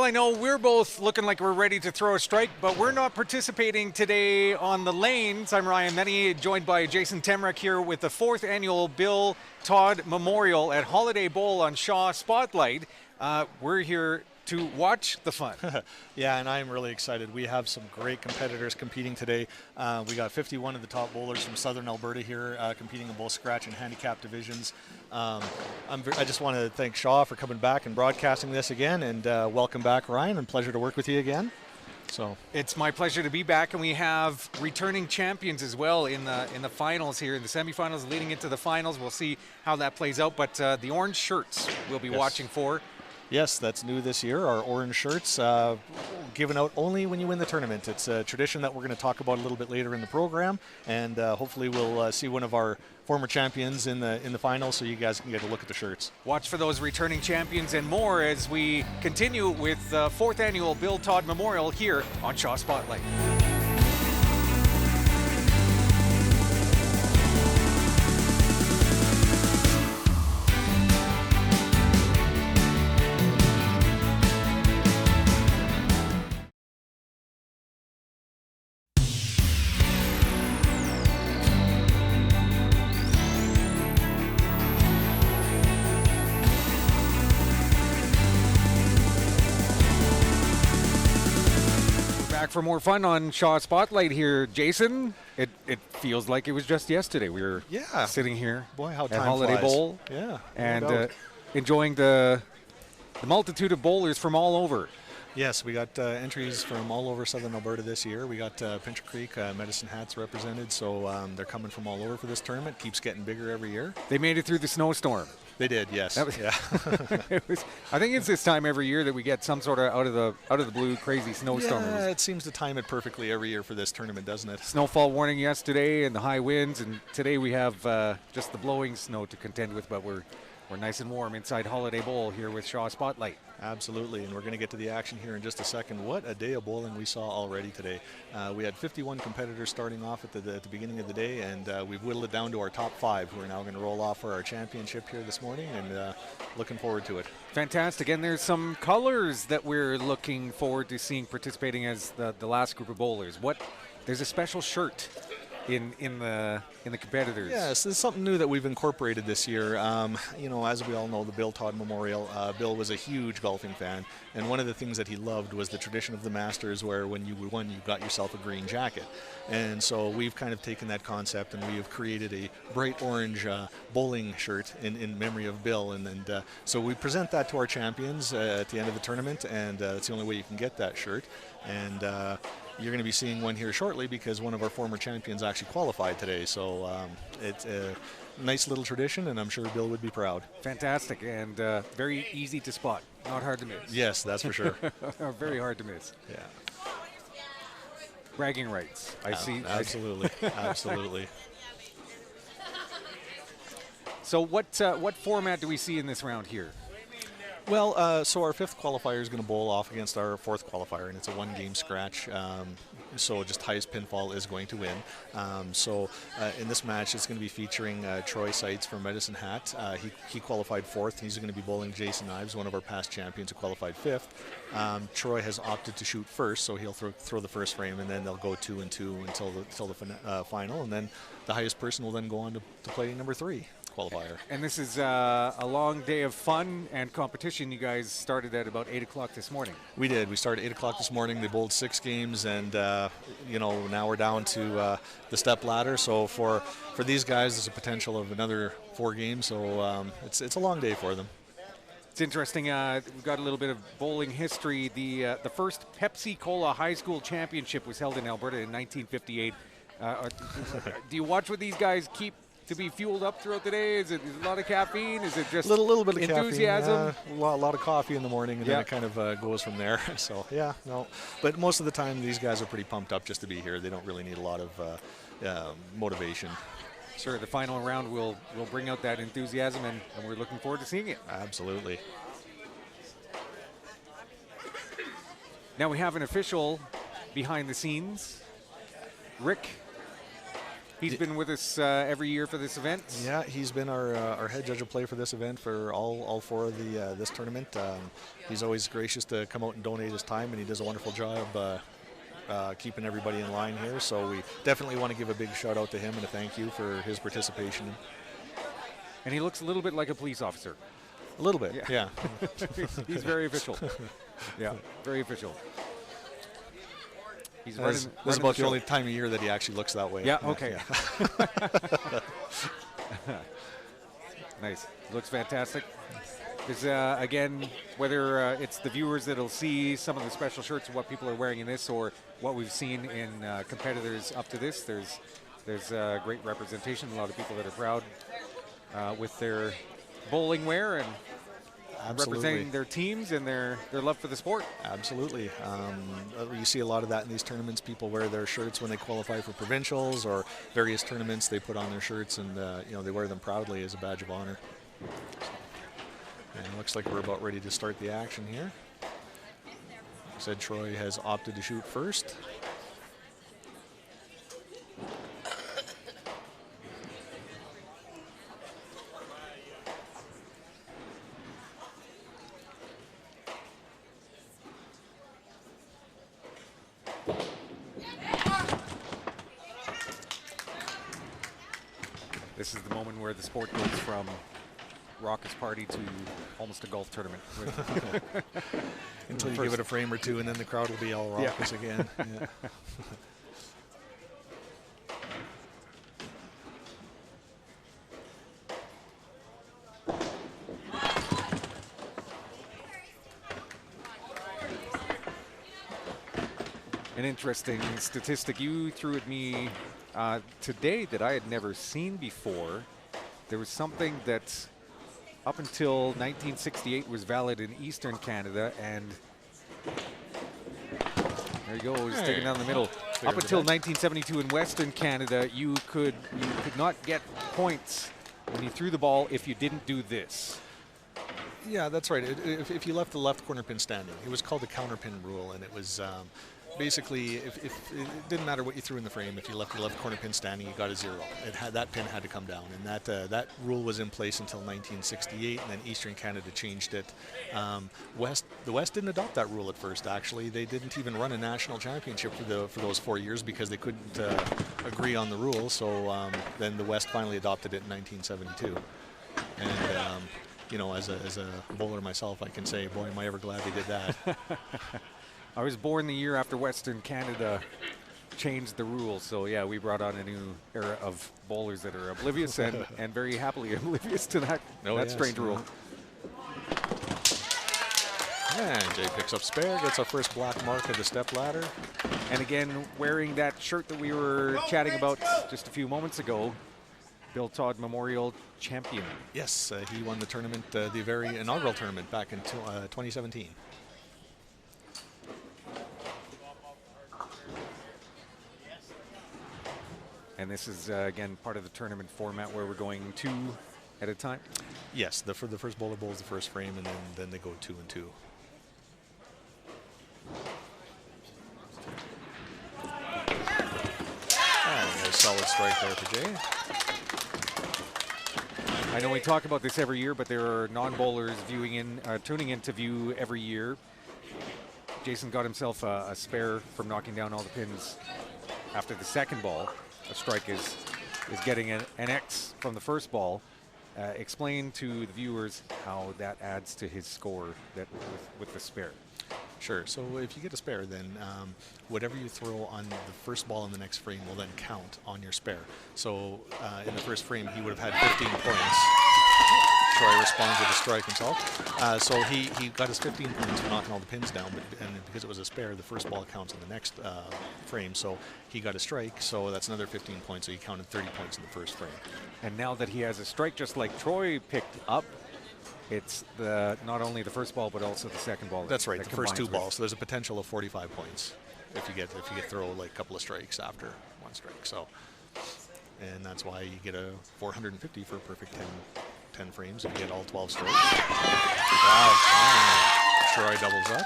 I know we're both looking like we're ready to throw a strike, but we're not participating today on the lanes. I'm Ryan Menny, joined by Jason Temrek here with the 4th annual Bill Todd Memorial at Holiday Bowl on Shaw Spotlight. We're here to watch the fun. Yeah, and I'm really excited. We have some great competitors competing today. We got 51 of the top bowlers from Southern Alberta here competing in both scratch and handicap divisions. I just want to thank Shaw for coming back and broadcasting this again, and welcome back, Ryan, and pleasure to work with you again. So it's my pleasure to be back, and we have returning champions as well in the finals here, in the semifinals leading into the finals. We'll see how that plays out, but the orange shirts we'll be watching for. Yes, that's new this year, our orange shirts, given out only when you win the tournament. It's a tradition that we're going to talk about a little bit later in the program, and hopefully we'll see one of our former champions in the final, so you guys can get a look at the shirts. Watch for those returning champions and more as we continue with the 4th annual Bill Todd Memorial here on Shaw Spotlight. For more fun on Shaw Spotlight here, Jason. It feels like it was just yesterday. We were sitting here how at time Holiday flies. Bowl, and enjoying the multitude of bowlers from all over. Yes, we got entries from all over Southern Alberta this year. We got Pincher Creek, Medicine Hat's represented, so they're coming from all over for this tournament. Keeps getting bigger every year. They made it through the snowstorm. They did, yes. I think it's this time every year that we get some sort of out of the blue crazy snowstorm. Yeah, it seems to time it perfectly every year for this tournament, doesn't it? Snowfall warning yesterday and the high winds, and today we have just the blowing snow to contend with, but we're nice and warm inside Holiday Bowl here with Shaw Spotlight. Absolutely, and we're going to get to the action here in just a second. What a day of bowling we saw already today. We had 51 competitors starting off at the beginning of the day, and we've whittled it down to our top 5 who are now going to roll off for our championship here this morning, and looking forward to it. Fantastic, and there's some colors that we're looking forward to seeing participating as the last group of bowlers. There's a special shirt in the competitors. Yes, this is something new that we've incorporated this year. As we all know, the Bill Todd Memorial, Bill was a huge golfing fan, and one of the things that he loved was the tradition of the Masters, where when you won, you got yourself a green jacket. And so we've kind of taken that concept, and we have created a bright orange bowling shirt in memory of Bill, and so we present that to our champions at the end of the tournament, and that's the only way you can get that shirt. And you're going to be seeing one here shortly because one of our former champions actually qualified today. So it's a nice little tradition, and I'm sure Bill would be proud. Fantastic, and very easy to spot. Not hard to miss. Yes, that's for sure. Very hard to miss. Yeah. Bragging rights. I see. Absolutely. Absolutely. So what format do we see in this round here? Well, so our 5th qualifier is going to bowl off against our 4th qualifier, and it's a 1-game scratch. So just highest pinfall is going to win. In this match, it's going to be featuring Troy Seitz from Medicine Hat. He qualified 4th. He's going to be bowling Jason Ives, one of our past champions who qualified 5th. Troy has opted to shoot first, so he'll throw the first frame, and then they'll go 2 and 2 until the final, and then the highest person will then go on to play number 3 qualifier. And this is a long day of fun and competition. You guys started at about 8 o'clock this morning. We did. We started at 8 o'clock this morning. They bowled 6 games, and now we're down to the step ladder. So for these guys, there's a potential of another 4 games. So it's a long day for them. It's interesting. We've got a little bit of bowling history. The first Pepsi-Cola High School Championship was held in Alberta in 1958. Do you watch what these guys keep to be fueled up throughout the day? Is it a lot of caffeine? Is it just little bit of enthusiasm? Caffeine, a lot of coffee in the morning, and then it kind of goes from there. So but most of the time these guys are pretty pumped up just to be here. They don't really need a lot of motivation. Sure, the final round will bring out that enthusiasm, and we're looking forward to seeing it. Absolutely. Now we have an official behind the scenes. Rick He's been with us every year for this event. Yeah, he's been our head judge of play for this event for all 4 of this tournament. He's always gracious to come out and donate his time, and he does a wonderful job keeping everybody in line here. So we definitely want to give a big shout out to him and a thank you for his participation. And he looks a little bit like a police officer. A little bit, yeah. He's very official. Yeah, very official. He's This is about the only time of year that he actually looks that way. Yeah, okay. Yeah. Nice. Looks fantastic. Is again, whether it's the viewers that'll see some of the special shirts of what people are wearing in this, or what we've seen in competitors up to this, there's great representation. A lot of people that are proud with their bowling wear and representing their teams and their love for the sport. Absolutely. You see a lot of that in these tournaments. People wear their shirts when they qualify for provincials or various tournaments. They put on their shirts and they wear them proudly as a badge of honor. And it looks like we're about ready to start the action here. Like I said, Troy has opted to shoot first. This is the moment where the sport goes from raucous party to almost a golf tournament. Until you give it a frame or two, and then the crowd will be all raucous again. Yeah. An interesting statistic you threw at me today that I had never seen before. There was something that up until 1968 was valid in Eastern Canada, and there you go, he's taking down the middle. Up until 1972 in Western Canada, you could not get points when you threw the ball if you didn't do this. Yeah, that's right. If you left the left corner pin standing, it was called the counter pin rule, and it was basically if it didn't matter what you threw in the frame. If you left the left corner pin standing, you got a 0. That pin had to come down, and that rule was in place until 1968, and then Eastern Canada changed it. The West didn't adopt that rule at first. Actually, they didn't even run a national championship for those 4 years because they couldn't agree on the rule. So then the West finally adopted it in 1972, and as a bowler myself, I can say, boy, am I ever glad they did that. I was born the year after Western Canada changed the rules, so yeah, we brought on a new era of bowlers that are oblivious and very happily oblivious to that strange rule. And Jay picks up spare, gets our first black mark of the step ladder. And again, wearing that shirt that we were chatting about just a few moments ago, Bill Todd Memorial Champion. Yes, he won the tournament, the very inaugural tournament back in 2017. And this is, again, part of the tournament format where we're going 2 at a time? Yes, for the first bowler bowls the first frame, and then they go 2 and 2. A solid strike there for Jay. I know we talk about this every year, but there are non-bowlers tuning in to view every year. Jason got himself a spare from knocking down all the pins after the second ball. A strike is getting an X from the first ball. Explain to the viewers how that adds to his score with the spare. Sure. So if you get a spare, then whatever you throw on the first ball in the next frame will then count on your spare. So in the first frame, he would have had 15 points. Troy responds with a strike himself. So he got his 15 points for knocking all the pins down, and because it was a spare, the first ball counts in the next frame. So he got a strike, so that's another 15 points. So he counted 30 points in the first frame. And now that he has a strike, just like Troy picked up, it's not only the first ball but also the second ball. That's right, the first 2 balls. So there's a potential of 45 points if you throw like a couple of strikes after one strike. So, and that's why you get a 450 for a perfect 10 frames if you get all 12 strikes. Wow. Troy doubles up.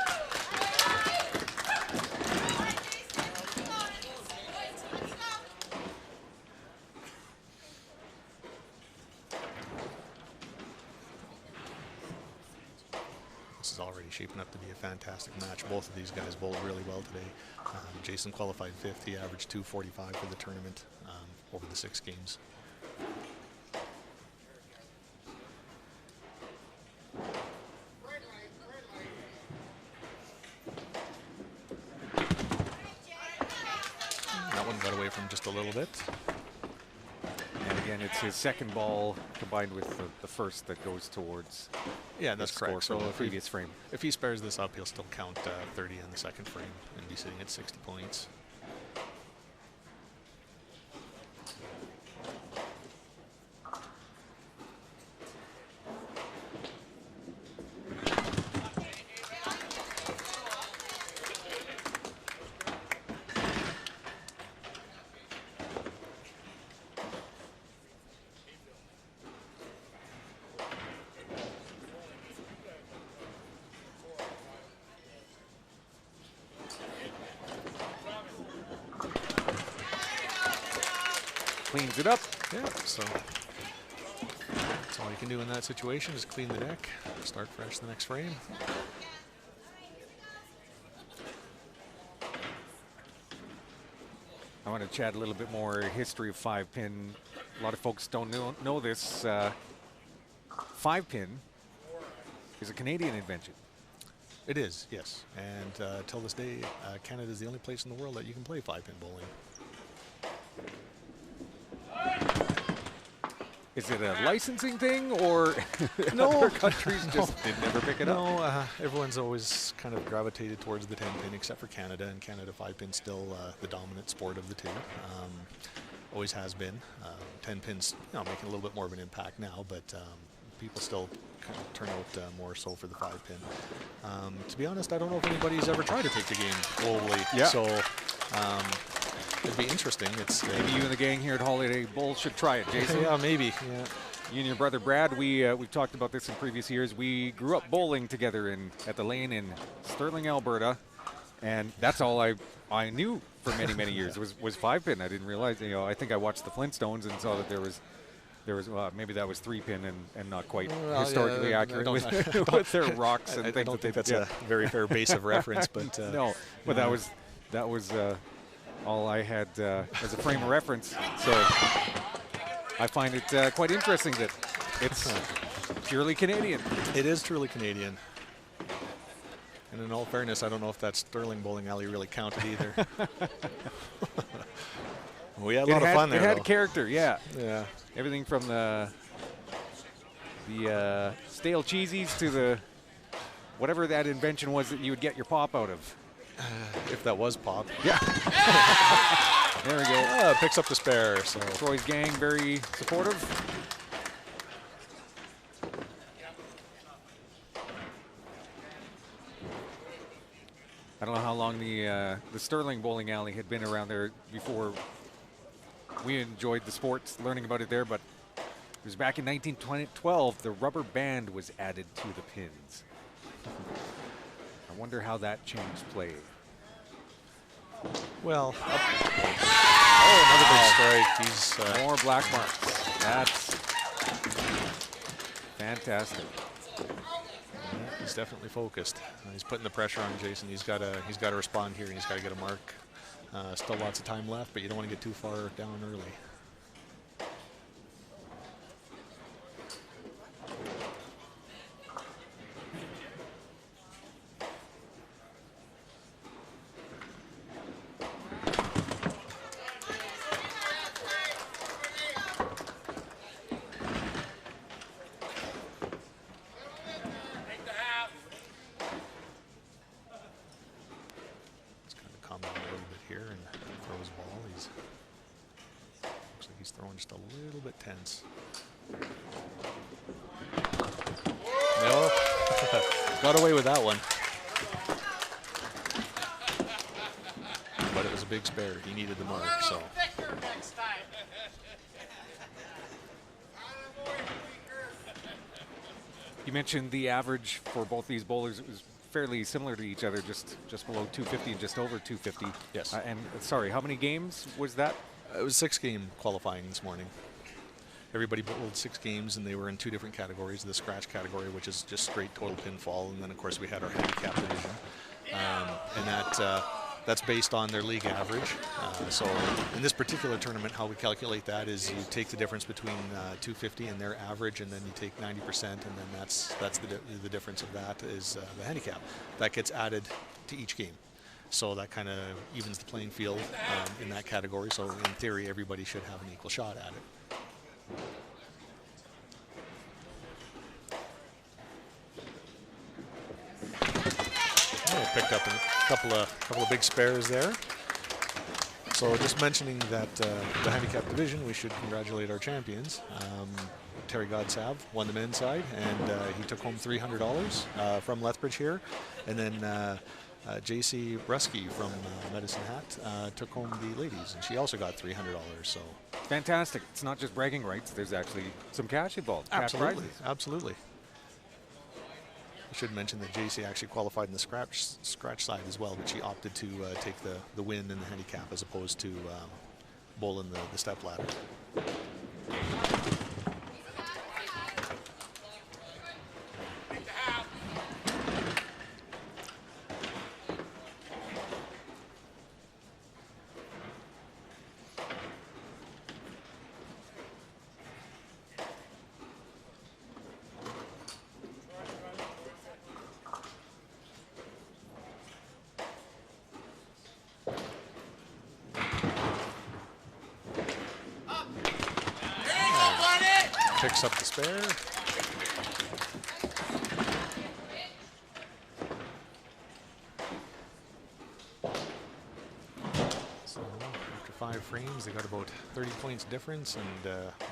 this is already shaping up to be a fantastic match. Both of these guys bowled really well today. Jason qualified 5th. He averaged 245 for the tournament over the 6 games. That one got away from just a little bit. And again, it's his second ball combined with the first that goes towards. Yeah, that's correct. So the previous frame. If he spares this up, he'll still count 30 in the second frame and be sitting at 60 points. Cleans it up. Yeah, so that's all you can do in that situation is clean the deck, start fresh the next frame. I want to chat a little bit more history of 5-pin. A lot of folks don't know this. 5-pin is a Canadian invention. It is, yes. And till this day, Canada is the only place in the world that you can play 5-pin bowling. Is it a licensing thing, or other countries just did never pick it up? No, everyone's always kind of gravitated towards the 10-pin, except for Canada. And Canada 5-pin's still the dominant sport of the two. Always has been. 10-pin's making a little bit more of an impact now, but people still kind of turn out more so for the 5-pin. To be honest, I don't know if anybody's ever tried to take the game globally. Yeah. So it'd be interesting. It's maybe you and the gang here at Holiday Bowl should try it, Jason. Yeah, maybe. Yeah. You and your brother Brad, we've talked about this in previous years. We grew up bowling together at the lane in Sterling, Alberta, and that's all I knew for many years was 5-pin. I didn't realize. I think I watched the Flintstones and saw that there was maybe that was 3-pin and not quite historically accurate with their rocks and things. I don't think that's a very fair base of reference, but no, but that was all I had as a frame of reference. So I find it quite interesting that it's purely Canadian. It is truly Canadian. And in all fairness, I don't know if that Sterling Bowling Alley really counted either. We had a lot of fun there. It had though. character, yeah. Yeah. Everything from the stale cheesies to the whatever that invention was that you would get your pop out of. If that was pop. Yeah. There we go. Picks up the spare. So Troy's gang very supportive. I don't know how long the Sterling Bowling Alley had been around there before we enjoyed the sports, learning about it there, but it was back in 1912, the rubber band was added to the pins. I wonder how that changed play. Well, another big strike. He's more black marks. That's fantastic. He's definitely focused. He's putting the pressure on Jason. He's got to respond here, and he's got to get a mark. Still lots of time left, but you don't want to get too far down early. Just a little bit tense. No, got away with that one. But it was a big spare. He needed the mark, so. You mentioned the average for both these bowlers was fairly similar to each other, just below 250 and just over 250. Yes. And sorry, how many games was that? It was 6-game qualifying this morning. everybody bowled 6 games, and they were in 2 different categories: the scratch category, which is just straight total pinfall, and then of course we had our handicap division, and that's based on their league average. So in this particular tournament, how we calculate that is you take the difference between 250 and their average, and then you take 90%, and then that's the difference of that is the handicap. That gets added to each game. So that kind of evens the playing field in that category. So in theory, everybody should have an equal shot at it. Oh, picked up a couple of big spares there. So just mentioning that the handicap division, we should congratulate our champions. Terry Godsav won the men's side, and he took home $300 from Lethbridge here. And then JC Brusky from Medicine Hat took home the ladies, and she also got $300. So fantastic. It's not just bragging rights. There's actually some cash involved. Absolutely. Absolutely. I should mention that JC actually qualified in the scratch side as well, but she opted to take the win in the handicap as opposed to bowl in the step ladder. Picks up the spare. So after 5 frames, they got about 30 points difference, and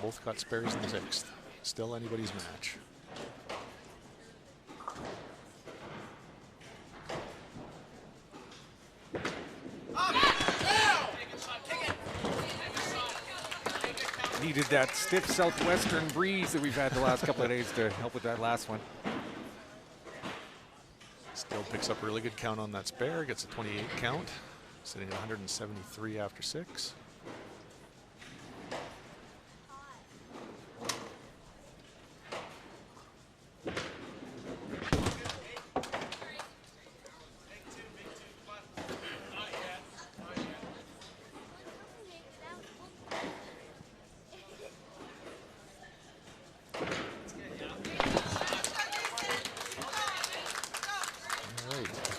both got spares in the 6th. Still anybody's match. Needed that stiff southwestern breeze that we've had the last couple of days to help with that last one. Still picks up a really good count on that spare, gets a 28 count, sitting at 173 after 6.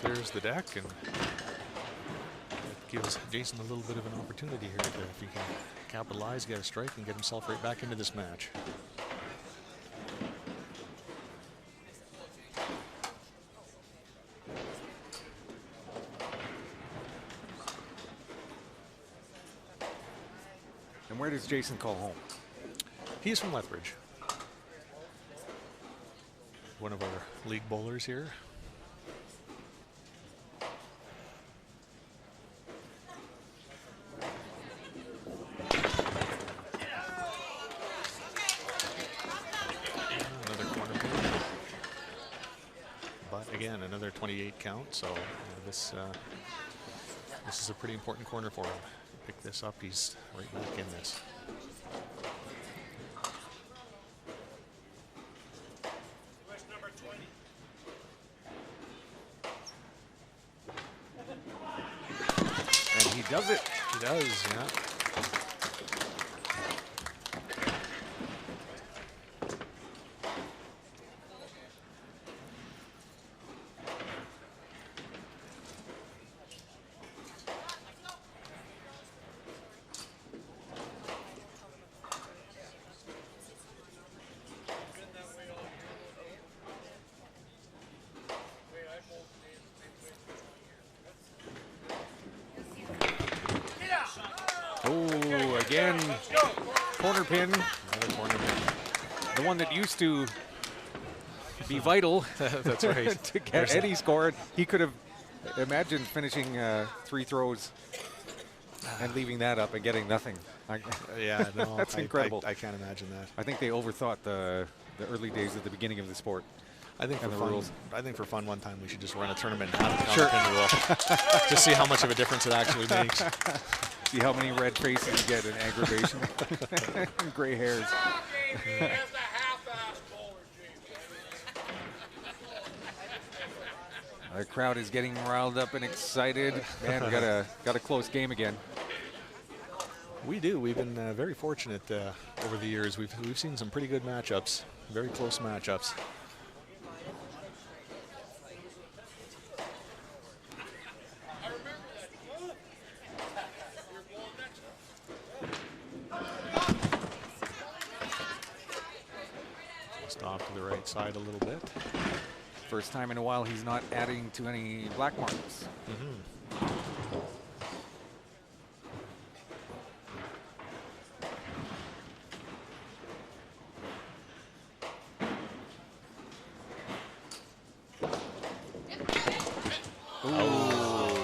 There's the deck, and it gives Jason a little bit of an opportunity here to, if he can capitalize, get a strike, and get himself right back into this match. And where does Jason call home? He's from Lethbridge. One of our league bowlers here. Again, another 28 count, so this is a pretty important corner for him. Pick this up, he's right back in this. And he does it. He does, yeah. Oh, again, corner pin. Another corner pin. The one that used to be vital. That's right. To get Eddie scored. He could have imagined finishing 3 throws and leaving that up and getting nothing. Yeah, no, that's incredible. I can't imagine that. I think they overthought the early days at the beginning of the sport. I think and for the fun, rules. I think for fun, one time we should just run a tournament and have the pin rule to see how much of a difference it actually makes. See how many red faces you get in aggravation. And gray hairs. Our crowd is getting riled up and excited. Man, we got a close game again. We do. We've been very fortunate over the years. We've seen some pretty good matchups, very close matchups. Just off to the right side a little bit. First time in a while he's not adding to any black marks.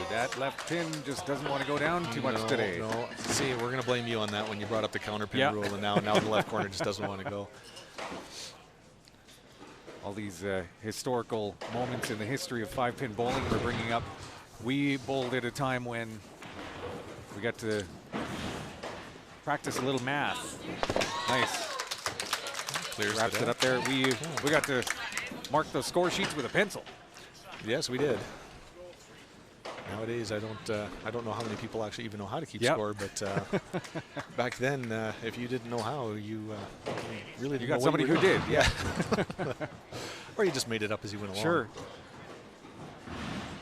That left pin just doesn't want to go down too much today. No, see, we're going to blame you on that when you brought up the counter pin rule, and now the left corner just doesn't want to go. All these historical moments in the history of 5-pin bowling we're bringing up. We bowled at a time when we got to practice a little math. Nice. Clears Wraps it up there. We got to mark those score sheets with a pencil. Yes, we did. Nowadays, I don't know how many people actually even know how to keep score, but back then, if you didn't know how, you really didn't got know somebody who did. Yeah. Or you just made it up as you went along. Sure.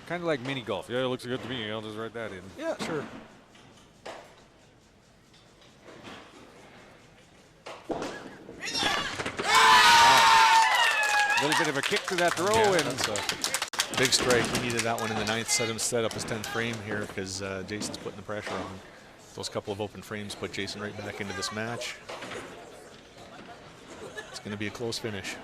Kind of like mini golf. Yeah, it looks good to me. I'll just write that in. Yeah, sure. A little bit of a kick to that throw, Yeah, and that's a big strike. He needed that one in the 9th. Set up his 10th frame here because Jason's putting the pressure on. Those couple of open frames put Jason right back into this match. It's going to be a close finish.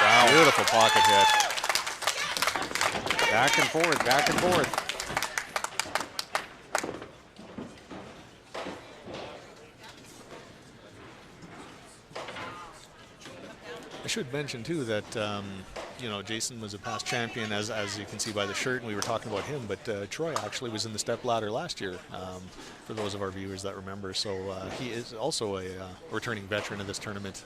Wow, beautiful pocket hit. back and forth, back and forth. I should mention too that you know, Jason was a past champion, as you can see by the shirt, and we were talking about him. But Troy actually was in the step ladder last year, for those of our viewers that remember. So he is also a returning veteran of this tournament.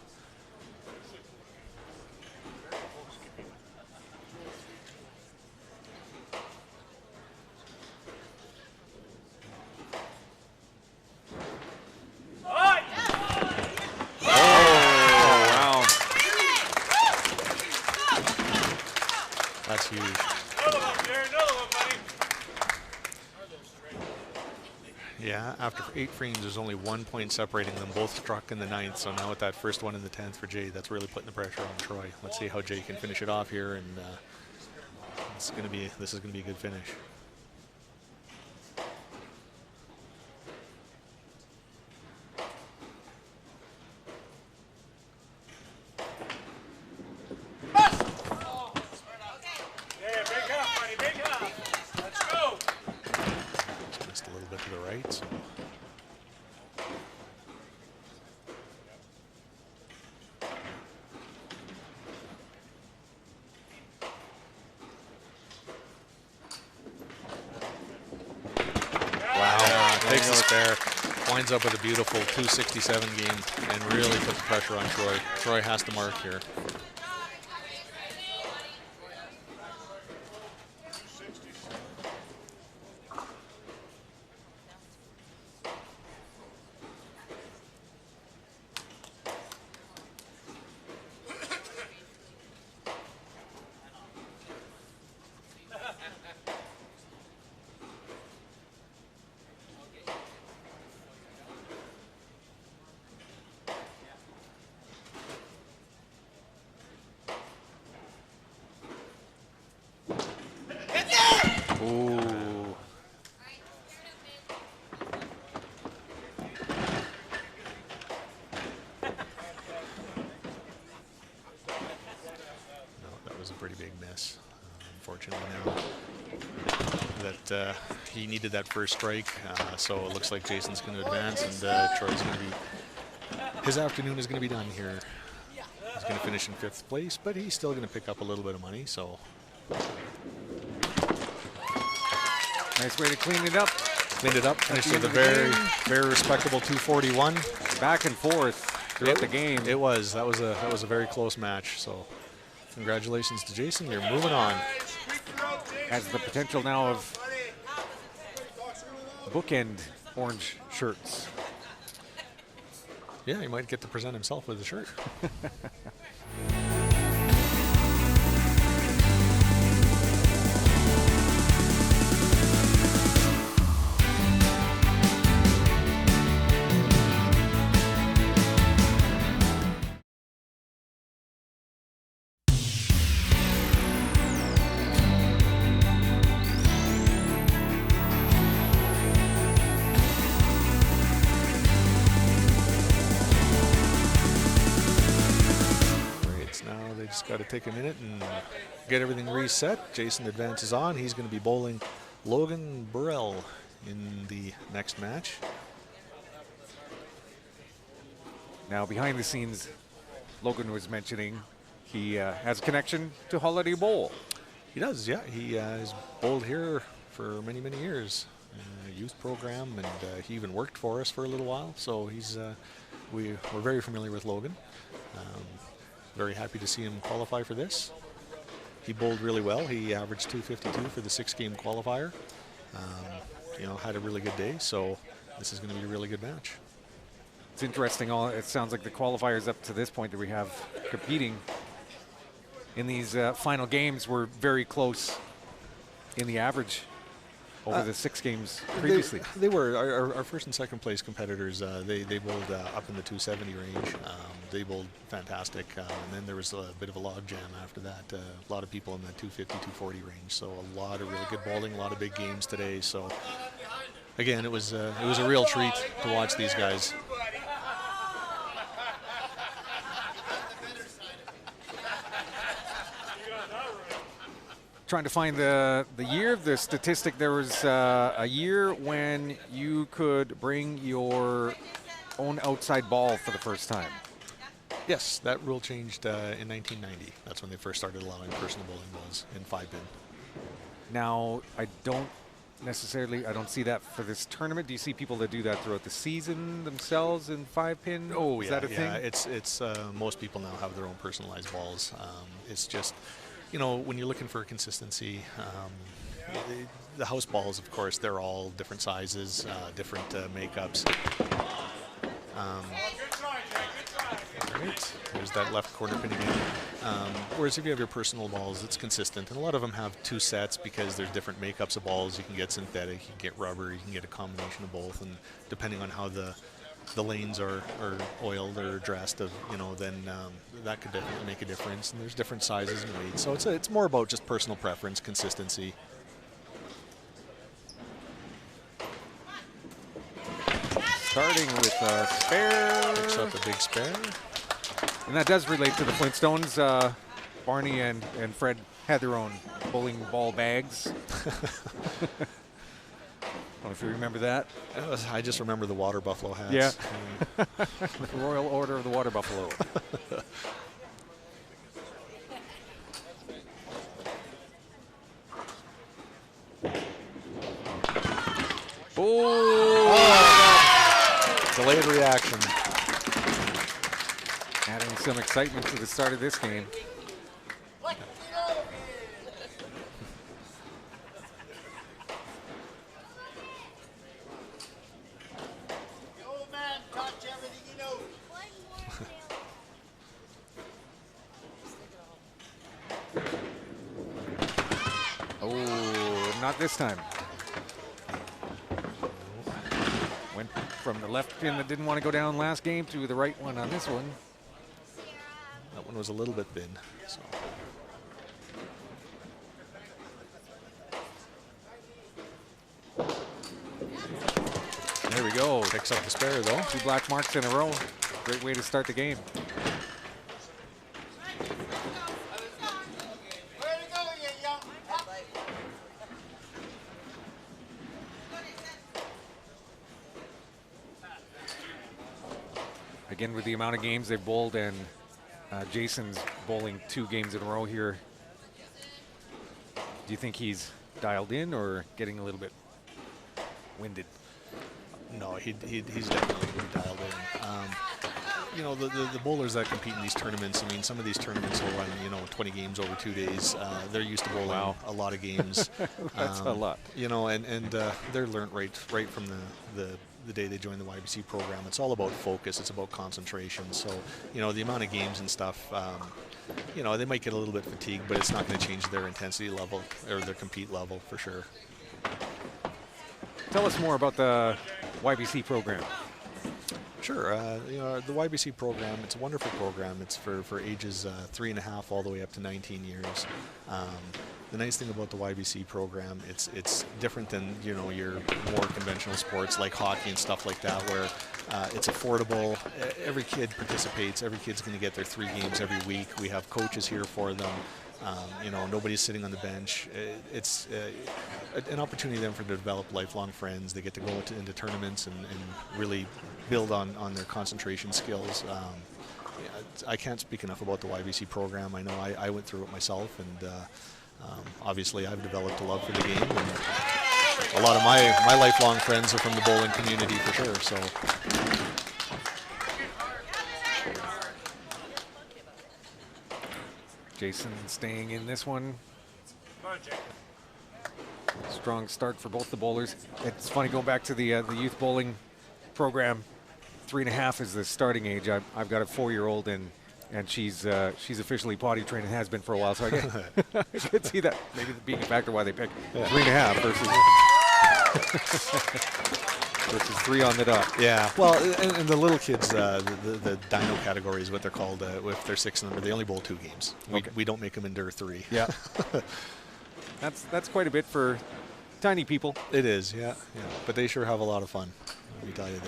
After 8 frames, there's only 1 point separating them. Both struck in the 9th, so now with that first one in the 10th for Jay, that's really putting the pressure on Troy. Let's see how Jay can finish it off here, and this is going to be a good finish. Winds up with a beautiful 267 game and really puts the pressure on Troy. Troy has to mark here. He needed that first strike, so it looks like Jason's going to advance, and Troy's going to be his afternoon is going to be done here. He's going to finish in 5th place, but he's still going to pick up a little bit of money. So nice way to clean it up. Cleaned it up. Finished with a very respectable 241. Back and forth throughout the game. It was. That was a very close match. So congratulations to Jason. You're moving on. Has the potential now of bookend orange shirts. Yeah, he might get to present himself with a shirt. Got to take a minute and get everything reset. Jason advances on. He's going to be bowling Logan Burrell in the next match. Now, behind the scenes, Logan was mentioning he has a connection to Holiday Bowl. He does, yeah. He has bowled here for many, many years. Youth program, and he even worked for us for a little while. So we're very familiar with Logan. Very happy to see him qualify for this. He bowled really well. He averaged 252 for the 6-game qualifier. Had a really good day, so this is going to be a really good match. It's interesting. It sounds like the qualifiers up to this point that we have competing in these final games were very close in the average over the 6 games previously. They were our first and second place competitors. They bowled up in the 270 range. They bowled fantastic, and then there was a bit of a log jam after that. A lot of people in the 250, 240 range. So a lot of really good bowling, a lot of big games today. So again, it was a real treat to watch these guys. Trying to find the year of the statistic. There was a year when you could bring your own outside ball for the first time. Yes, that rule changed in 1990. That's when they first started allowing personal bowling balls in 5-pin. Now, I don't see that for this tournament. Do you see people that do that throughout the season themselves in 5-pin? Oh, Is yeah, that a thing? It's most people now have their own personalized balls. It's just, when you're looking for consistency, the house balls, of course, they're all different sizes, different makeups. Right, there's that left corner pin again. Whereas if you have your personal balls, it's consistent. And a lot of them have 2 sets because there's different makeups of balls. You can get synthetic, you can get rubber, you can get a combination of both. And depending on how the lanes are oiled or dressed, then that could definitely make a difference. And there's different sizes and weights. So it's more about just personal preference, consistency. Starting with a spare. Picks up a big spare. And that does relate to the Flintstones. Barney and Fred had their own bowling ball bags. I don't know if you remember that. I just remember the water buffalo hats. Yeah. The Royal Order of the Water Buffalo. Delayed reaction. Adding some excitement to the start of this game. Oh, not this time. Went from the left pin that didn't want to go down last game to the right one on this one. That one was a little bit thin. So. There we go. Picks up the spare though. 2 black marks in a row. Great way to start the game. Again, with the amount of games they've bowled, and Jason's bowling 2 games in a row here. Do you think he's dialed in or getting a little bit winded? No, he's definitely dialed in. You know, the bowlers that compete in these tournaments, I mean, some of these tournaments will run, you know, 20 games over 2 days. They're used to bowling a lot of games. That's a lot. You know, and they're learned right from the day they join the Ybc program. It's all about focus. It's about concentration. So, you know, the amount of games and stuff, you know, they might get a little bit fatigued, but it's not going to change their intensity level or their compete level for sure. Tell us more about the Ybc program. Sure. You know, the Ybc program, it's a wonderful program. It's for ages 3.5 all the way up to 19 years. The nice thing about the Ybc program, it's different than, you know, your more conventional sports like hockey and stuff like that, where it's affordable. Every kid participates. Every kid's going to get their 3 games every week. We have coaches here for them. You know, nobody's sitting on the bench. It's an opportunity then for them to develop lifelong friends. They get to go into tournaments and really build on their concentration skills. I can't speak enough about the Ybc program. I know I went through it myself, and obviously I've developed a love for the game. And a lot of my lifelong friends are from the bowling community for sure. So. Jason staying in this one. Strong start for both the bowlers. It's funny going back to the youth bowling program. 3.5 is the starting age. I've got a 4-year-old, and she's officially potty trained and has been for a while. So I could see that maybe being a factor why they picked 3.5 versus 3 on the dot. Yeah, well, and the little kids, the dino category is what they're called. If they're 6 and under, they only bowl 2 games. We don't make them endure 3. Yeah, that's quite a bit for tiny people. It is, yeah. But they sure have a lot of fun. Let me tell you,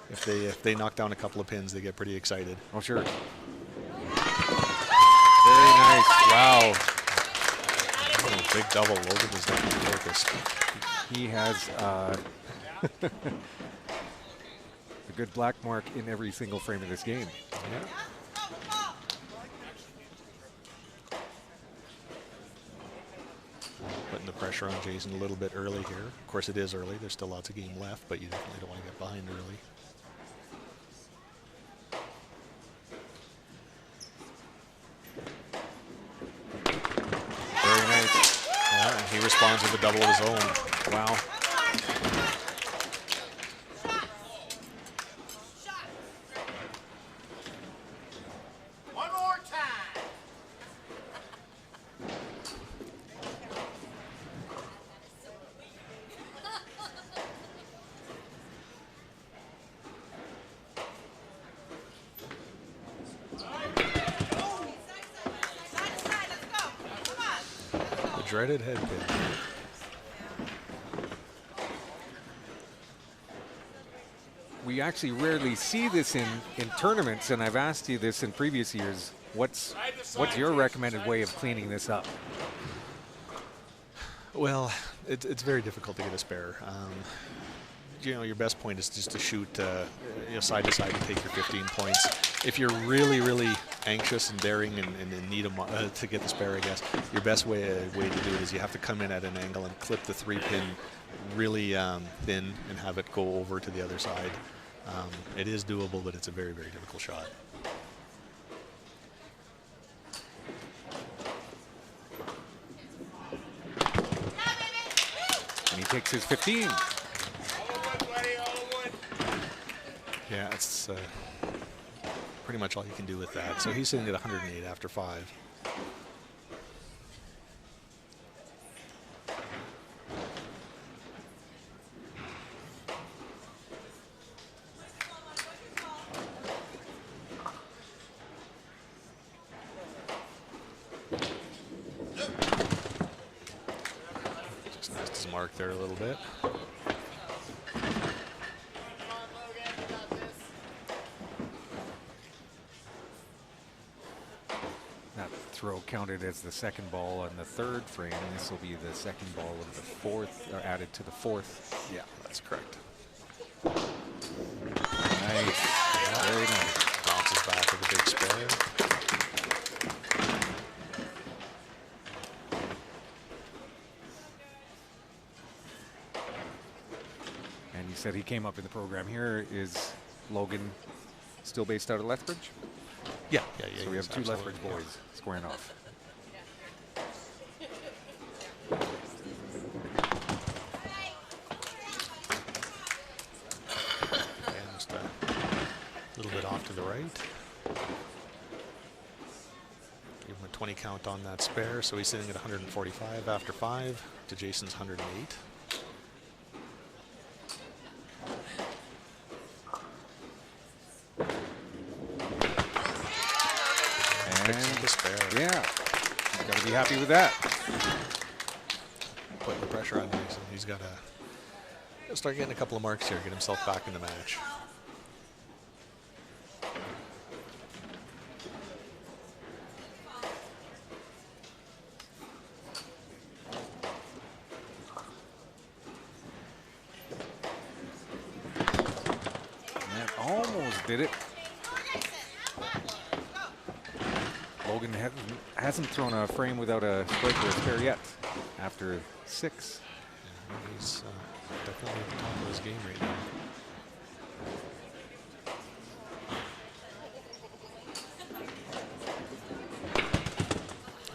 if they knock down a couple of pins, they get pretty excited. Oh, sure. Very nice. Wow. Oh, big double. Logan is definitely focused. He has a good black mark in every single frame of this game. Yeah. Putting the pressure on Jason a little bit early here. Of course, it is early. There's still lots of game left, but you definitely don't want to get behind early. Very nice. Yeah, and he responds with a double of his own. Wow. One more time. The dreaded head pin. We actually rarely see this in tournaments, and I've asked you this in previous years. What's your recommended way of cleaning this up? Well, it's very difficult to get a spare. You know, your best point is just to shoot you know, side to side and take your 15 points. If you're really, really anxious and daring and need to get the spare, I guess, your best way to do it is you have to come in at an angle and clip the 3-pin really thin and have it go over to the other side. It is doable, but it's a very, very difficult shot. And he takes his 15. Yeah, it's pretty much all you can do with that. So he's sitting at 108 after 5. Just missed his mark there a little bit. Throw counted as the second ball on the 3rd frame. This will be the second ball of the 4th, or added to the 4th. Yeah, that's correct. Nice. Yeah. Very nice. that he came up in the program. Here is Logan, still based out of Lethbridge. Yeah. So we have two Lethbridge boys squaring off. And just a little bit off to the right. Give him a 20 count on that spare, so he's sitting at 145 after 5 to Jason's 108. And the spare. Yeah, got to be happy with that. Putting the pressure on Jason. He's got to start getting a couple of marks here, get himself back in the match. That almost did it. Logan hasn't thrown a frame without a strike or a spare yet after 6. Yeah, he's definitely at the top of his game right now.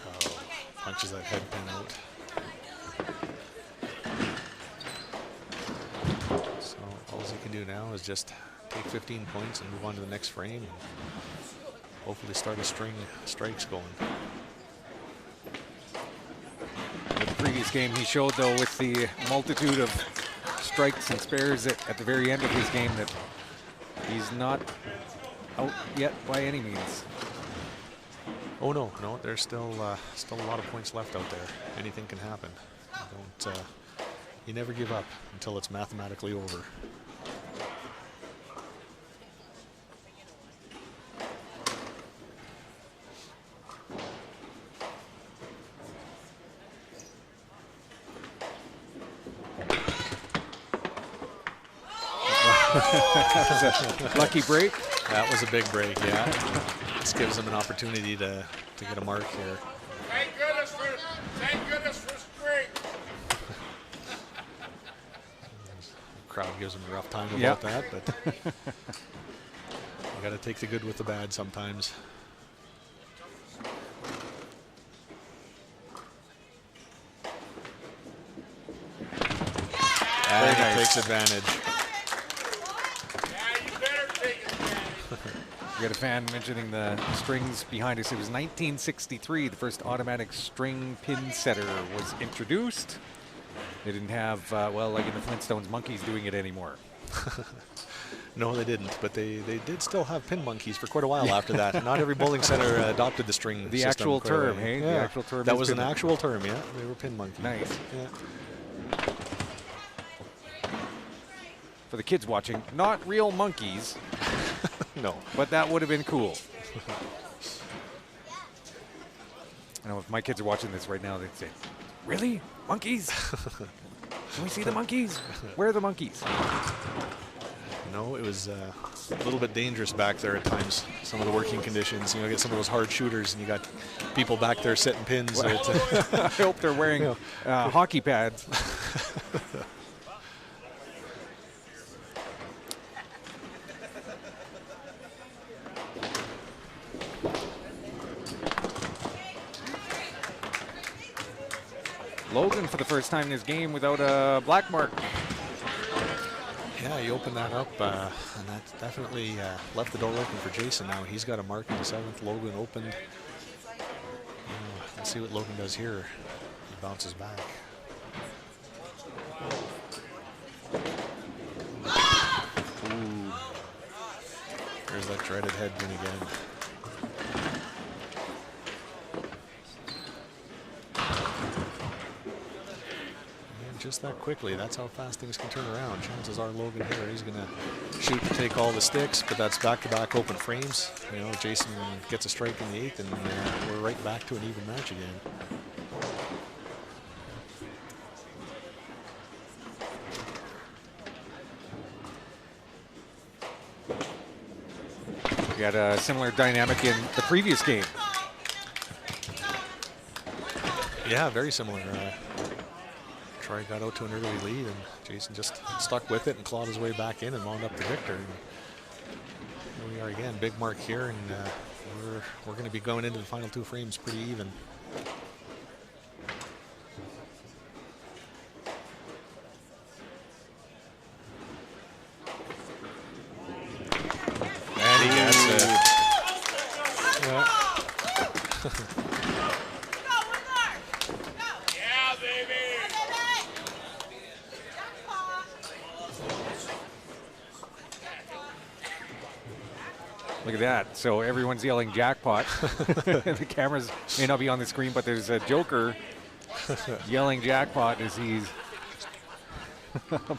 Oh, punches that head pin out. So all he can do now is just take 15 points and move on to the next frame and hopefully start a string of strikes going. In the previous game he showed, though, with the multitude of strikes and spares at the very end of his game, that he's not out yet by any means. Oh no, there's still a lot of points left out there. Anything can happen. You never give up until it's mathematically over. That was a lucky break. That was a big break, yeah. This gives him an opportunity to get a mark here. Thank goodness for spring. The crowd gives him a rough time about that, but you got to take the good with the bad sometimes. Very And he nice. takes advantage. We got a fan mentioning the strings behind us. It was 1963. The first automatic string pin setter was introduced. They didn't have, well, like in the Flintstones, monkeys doing it anymore. No, they didn't, but they did still have pin monkeys for quite a while after that. Not every bowling center adopted the string The system actual quite away. term, hey? Yeah. The actual term. That is was pin an monkey. actual term, yeah. They were pin monkeys. Nice. Yeah. For the kids watching, not real monkeys, No. but that would have been cool. I know if my kids are watching this right now, they'd say, "Really? Monkeys? Can we see the monkeys? Where are the monkeys?" No, it was a little bit dangerous back there at times. Some of the working conditions, you get some of those hard shooters, and you got people back there setting pins. I hope they're wearing hockey pads. Logan for the first time in his game without a black mark. Yeah, he opened that up, and that definitely left the door open for Jason. Now he's got a mark in the 7th. Logan opened. Let's see what Logan does here. He bounces back. Ooh. There's that dreaded head pin again. Just that quickly. That's how fast things can turn around. Chances are Logan here, he's going to shoot to take all the sticks, but that's back-to-back open frames. Jason gets a strike in the 8th, and we're right back to an even match again. We had a similar dynamic in the previous game. Yeah, very similar. Troy got out to an early lead, and Jason just stuck with it and clawed his way back in and wound up the victor. And here we are again, big mark here, and we're going to be going into the final 2 frames pretty even. And he gets it. Yeah. Look at that. So everyone's yelling jackpot. The cameras may not be on the screen, but there's a joker yelling jackpot as he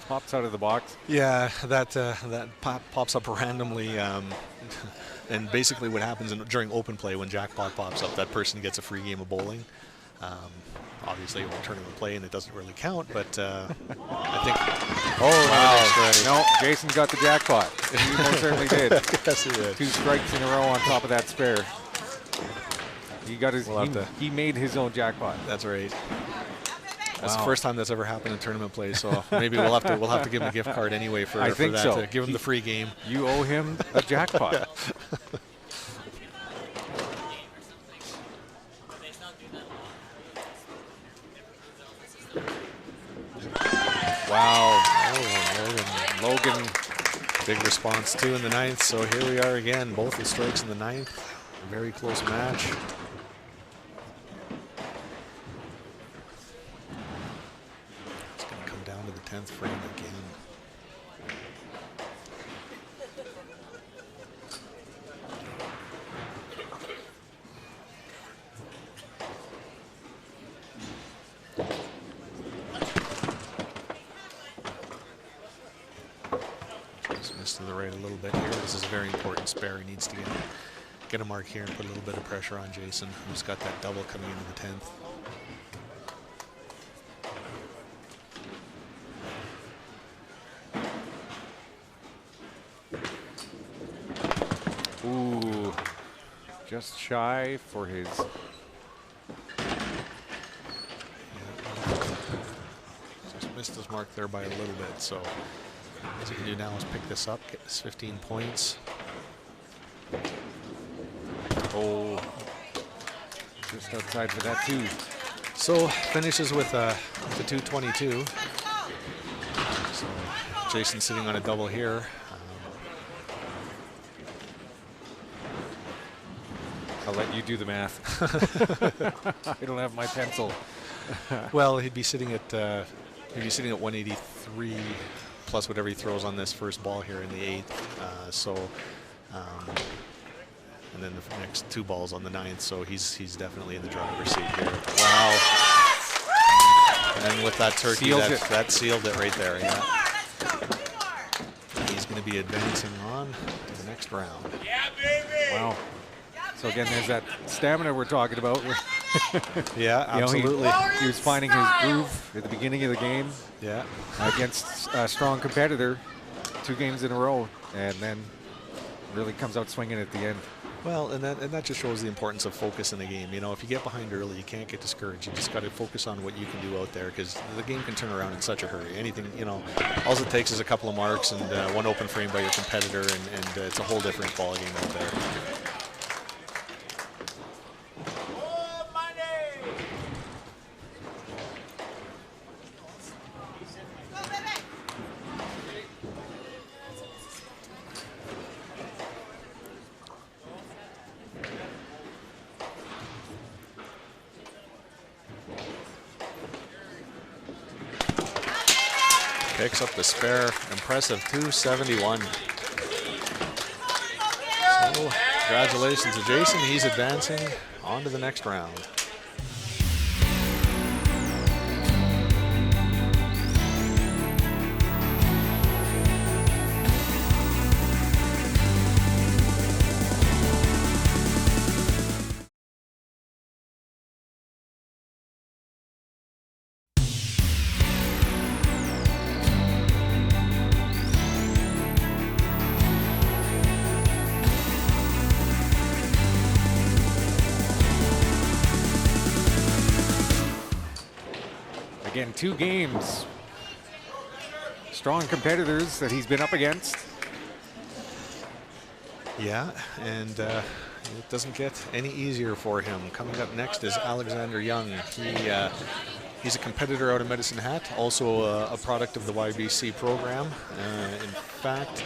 pops out of the box. Yeah, that pops up randomly. And basically what happens during open play when jackpot pops up, that person gets a free game of bowling. Obviously it won't turn into play and it doesn't really count, but I think... Oh, wow. No, Jason got the jackpot. He most certainly did. Yes, he did. 2 strikes in a row on top of that spare. He got his. He made his own jackpot. That's right. That's the first time that's ever happened in tournament play. So maybe we'll have to give him a gift card anyway for that. So. To give him the free game. You owe him a jackpot. Yeah. Wow. Oh, Logan. Big response too in the 9th. So here we are again, both the strikes in the 9th. A very close match. It's going to come down to the 10th frame again. To the right a little bit here. This is a very important spare. He needs to get a mark here and put a little bit of pressure on Jason, who's got that double coming into the 10th. Ooh, just shy for his. Just missed his mark there by a little bit, so what he can do now is pick this up, get this 15 points. Oh, just outside for that too. So finishes with the 222. So Jason sitting on a double here. I'll let you do the math. I don't have my pencil. Well, he'd be sitting at 183. Plus whatever he throws on this first ball here in the 8th. And then the next 2 balls on the 9th, so he's definitely in the driver's seat here. Wow. And with that turkey, that sealed it right there. Yeah. He's going to be advancing on to the next round. Yeah, baby! Wow. So again, there's that stamina we're talking about. Yeah, absolutely. He was finding his groove at the beginning of the game. Yeah. Against a strong competitor, 2 games in a row, and then really comes out swinging at the end. Well, and that just shows the importance of focus in the game. You know, if you get behind early, you can't get discouraged. You just got to focus on what you can do out there, because the game can turn around in such a hurry. Anything, you know, all it takes is a couple of marks and 1 open frame by your competitor, and it's a whole different ball game out there. Picks up the spare, impressive 271. So, congratulations to Jason. He's advancing on to the next round. Again, 2 games. Strong competitors that he's been up against. Yeah, and it doesn't get any easier for him. Coming up next is Alexander Young. He's a competitor out of Medicine Hat, also a product of the Ybc program. In fact,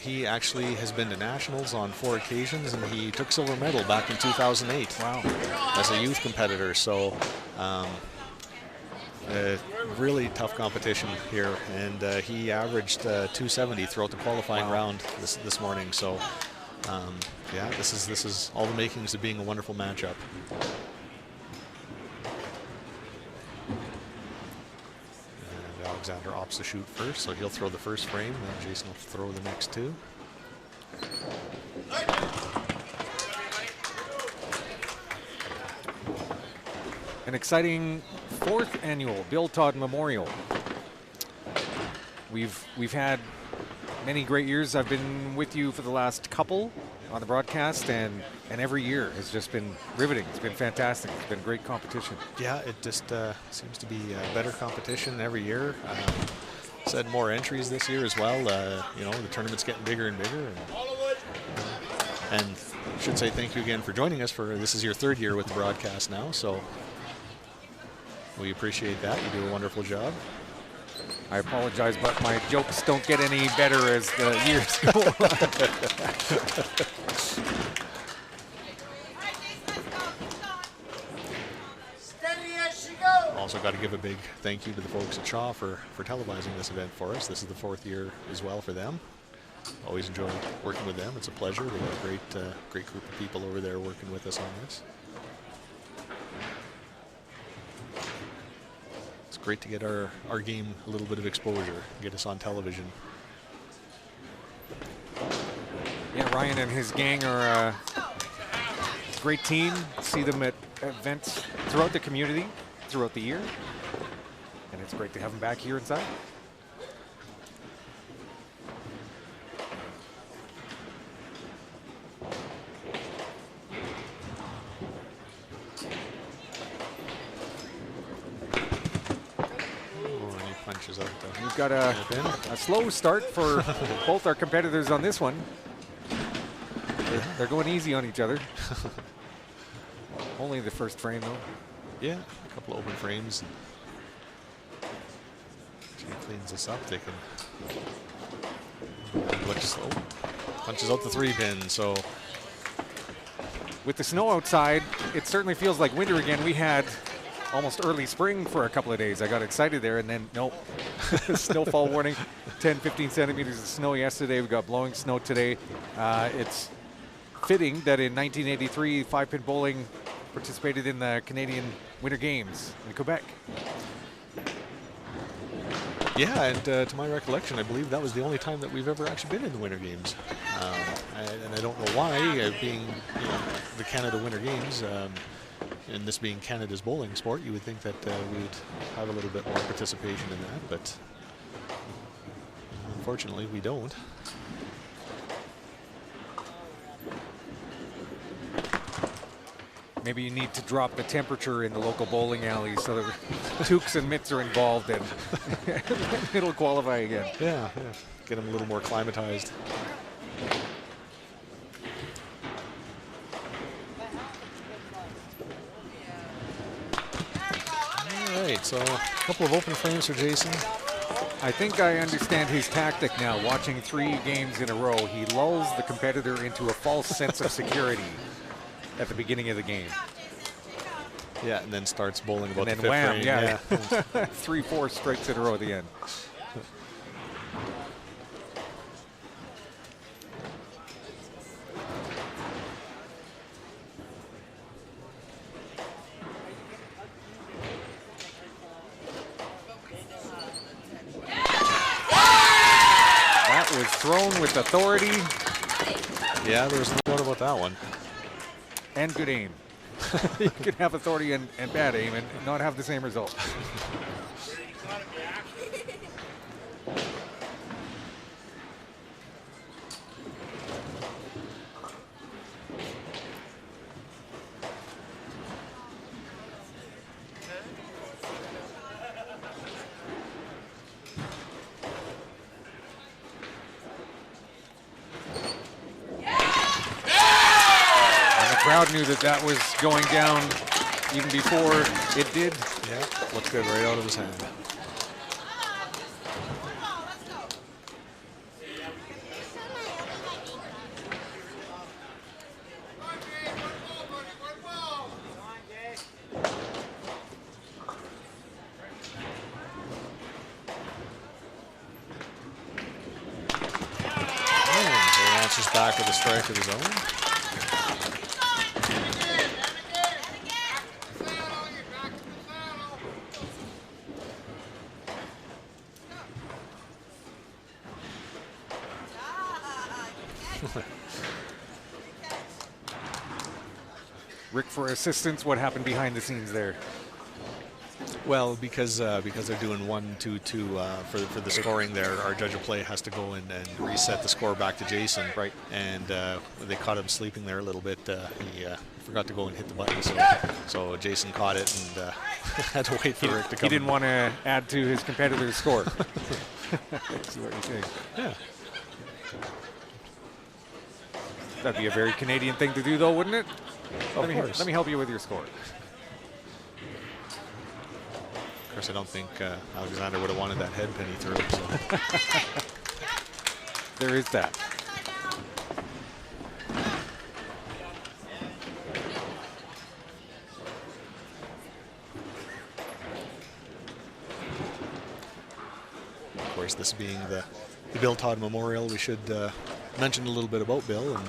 he actually has been to nationals on 4 occasions, and he took silver medal back in 2008. Wow. As a youth competitor. So really tough competition here, and he averaged 270 throughout the qualifying round this morning. So yeah, this is all the makings of being a wonderful matchup. And Alexander opts to shoot first, so he'll throw the first frame, then Jason will throw the next 2. An exciting 4th annual Bill Todd Memorial. We've had many great years. I've been with you for the last couple on the broadcast, and every year has just been riveting. It's been fantastic. It's been great competition. Yeah, it just seems to be better competition every year. Said more entries this year as well. You know, the tournament's getting bigger and bigger. And I should say thank you again for joining us. This is your 3rd year with the broadcast now, so we appreciate that. You do a wonderful job. I apologize, but my jokes don't get any better as the years go on. Steady as she goes. Also got to give a big thank you to the folks at Shaw for televising this event for us. This is the 4th year as well for them. Always enjoy working with them. It's a pleasure. We've got a great group of people over there working with us on this. It's great to get our game a little bit of exposure, get us on television. Yeah, Ryan and his gang are a great team. See them at events throughout the community, throughout the year. And it's great to have them back here inside. Punches out the We've got a slow start for both our competitors on this one. They're going easy on each other. Only the first frame, though. Yeah, a couple of open frames. Jay cleans this up. They can look slow. Punches out the 3-pin. So with the snow outside, it certainly feels like winter again. We had almost early spring for a couple of days. I got excited there, and then nope. Snowfall warning, 10, 15 centimeters of snow yesterday. We got blowing snow today. It's fitting that in 1983, 5-pin bowling participated in the Canadian Winter Games in Quebec. yeah, and to my recollection, I believe that was the only time that we've ever actually been in the Winter Games. And I don't know why, being the Canada Winter Games, and this being Canada's bowling sport, you would think that we'd have a little bit more participation in that, but unfortunately we don't. Maybe you need to drop the temperature in the local bowling alley so that toques and mitts are involved, and it'll qualify again. Yeah, get them a little more climatized. All right, so a couple of open frames for Jason. I think I understand his tactic now. Watching 3 games in a row, he lulls the competitor into a false sense of security at the beginning of the game. Yeah, and then starts bowling about And the then fifth wham, frame. yeah. 3-4 strikes in a row at the end. That was thrown with authority. Yeah, there's no doubt about that one. And good aim. You can have authority and bad aim and not have the same result. crowd knew that that was going down even before it did. Yeah, looked good right out of his hand. Answers back with a strike of his own. Rick, for assistance, what happened behind the scenes there? Well, because they're doing 1-2-2 for the scoring there, our judge of play has to go in and reset the score back to Jason. Right. And they caught him sleeping there a little bit. He forgot to go and hit the button, so Jason caught it and had to wait for Rick to come. He didn't want to add to his competitor's score. That's what you're saying. Yeah. That'd be a very Canadian thing to do, though, wouldn't it? Of course. Let me help you with your score. Of course, I don't think Alexander would have wanted that head penny through. So. There is that. Of course, this being the Bill Todd Memorial, we should mention a little bit about Bill and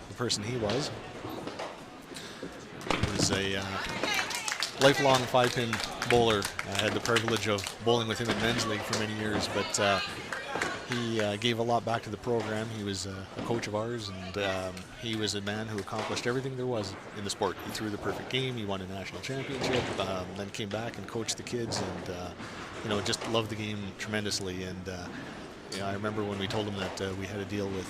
the person he was. He was a lifelong 5-pin bowler. I had the privilege of bowling with him in men's league for many years, but he gave a lot back to the program. He was a coach of ours, and he was a man who accomplished everything there was in the sport. He threw the perfect game. He won a national championship, then came back and coached the kids, and just loved the game tremendously. And I remember when we told him that we had a deal with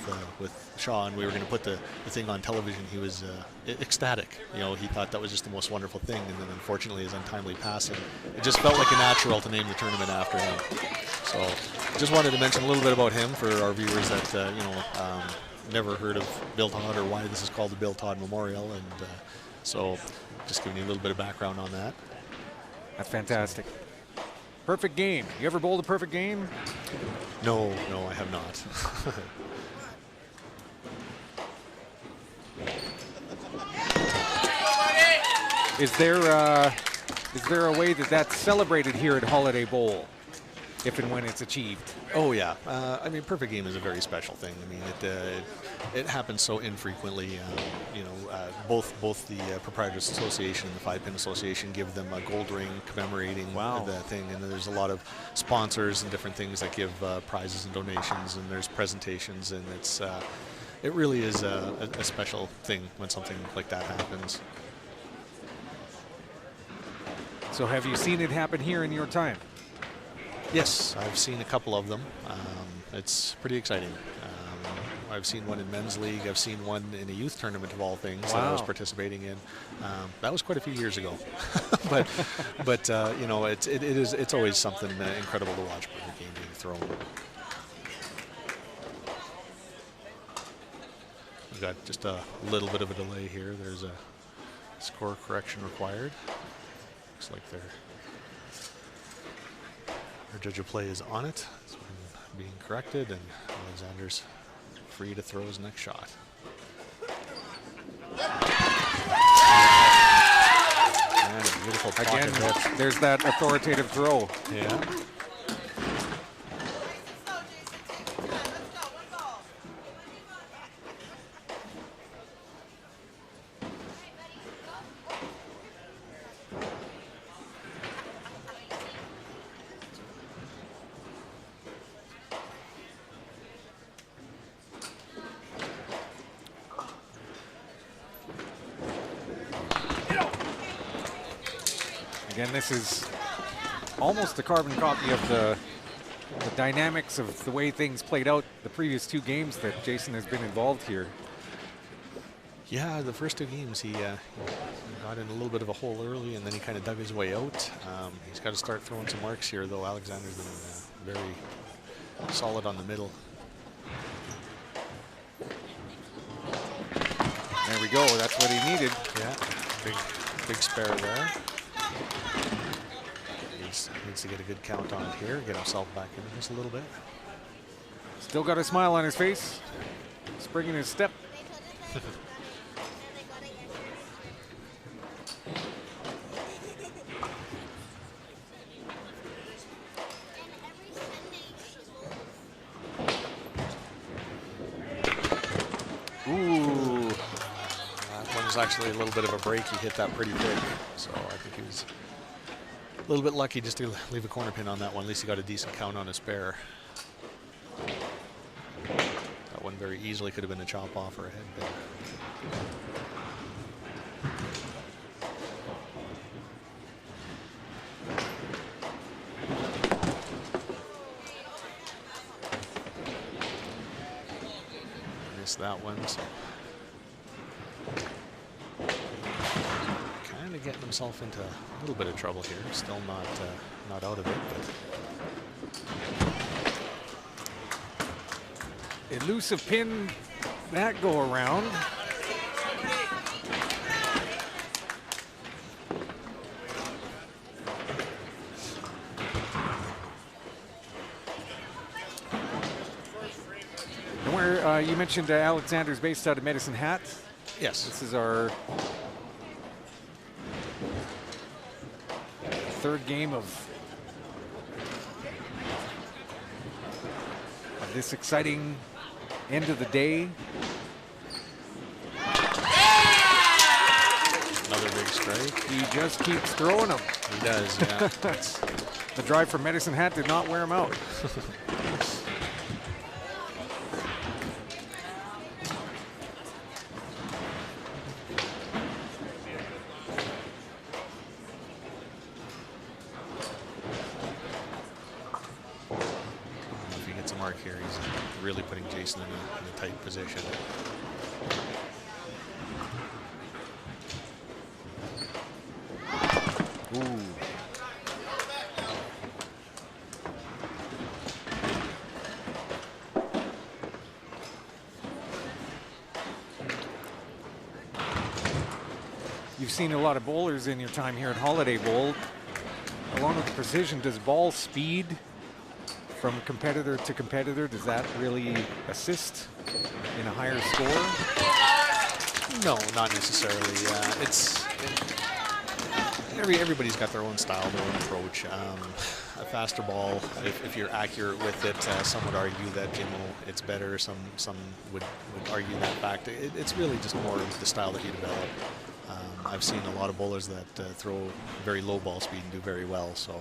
Shaw and we were going to put the thing on television, he was ecstatic. He thought that was just the most wonderful thing. And then unfortunately his untimely passing, it just felt like a natural to name the tournament after him. So just wanted to mention a little bit about him for our viewers that, never heard of Bill Todd or why this is called the Bill Todd Memorial. And so just giving you a little bit of background on that. That's fantastic. Perfect game. You ever bowled a perfect game? No, I have not. Is there a way that that's celebrated here at Holiday Bowl, if and when it's achieved? Oh yeah, perfect game is a very special thing. It happens so infrequently. Both the Proprietors Association and the 5-Pin Association give them a gold ring commemorating the thing, and there's a lot of sponsors and different things that give prizes and donations, and there's presentations, and it really is a special thing when something like that happens. So have you seen it happen here in your time? Yes, I've seen a couple of them. It's pretty exciting. I've seen one in men's league. I've seen one in a youth tournament of all things that I was participating in. That was quite a few years ago, but it's always something incredible to watch a game being thrown. We've got just a little bit of a delay here. There's a score correction required. Looks like our judge of play is on it. It's been being corrected, and Alexander's free to throw his next shot. And a beautiful pocket hit. There's that authoritative throw. Yeah. Again, this is almost a carbon copy of the dynamics of the way things played out the previous two games that Jason has been involved here. Yeah, the first two games he got in a little bit of a hole early, and then he kind of dug his way out. He's got to start throwing some marks here, though. Alexander's been very solid on the middle. There we go. That's what he needed. Yeah, big spare there. Needs to get a good count on it here, get himself back into this a little bit. Still got a smile on his face. Springing his step. Ooh. That one was actually a little bit of a break. He hit that pretty quick. So I think he was a little bit lucky just to leave a corner pin on that one. At least he got a decent count on his spare. That one very easily could have been a chop off or a headband. Missed that one. So kind of getting himself into a little bit of trouble here. Still not out of it, but elusive pin that go around. And where you mentioned Alexander's based out of Medicine Hat. yes. This is our third game of this exciting end of the day. Another big strike. He just keeps throwing them. He does, yeah. The drive from Medicine Hat did not wear him out. If he gets a mark here, he's really putting Jason in a tight position. Ooh. You've seen a lot of bowlers in your time here at Holiday Bowl. Along with the precision, does ball speed from competitor to competitor, does that really assist in a higher score? No, not necessarily. Everybody's got their own style, their own approach. A faster ball, if you're accurate with it, some would argue that it's better. Some would argue that fact. It's really just more of the style that you develop. I've seen a lot of bowlers that throw very low ball speed and do very well. So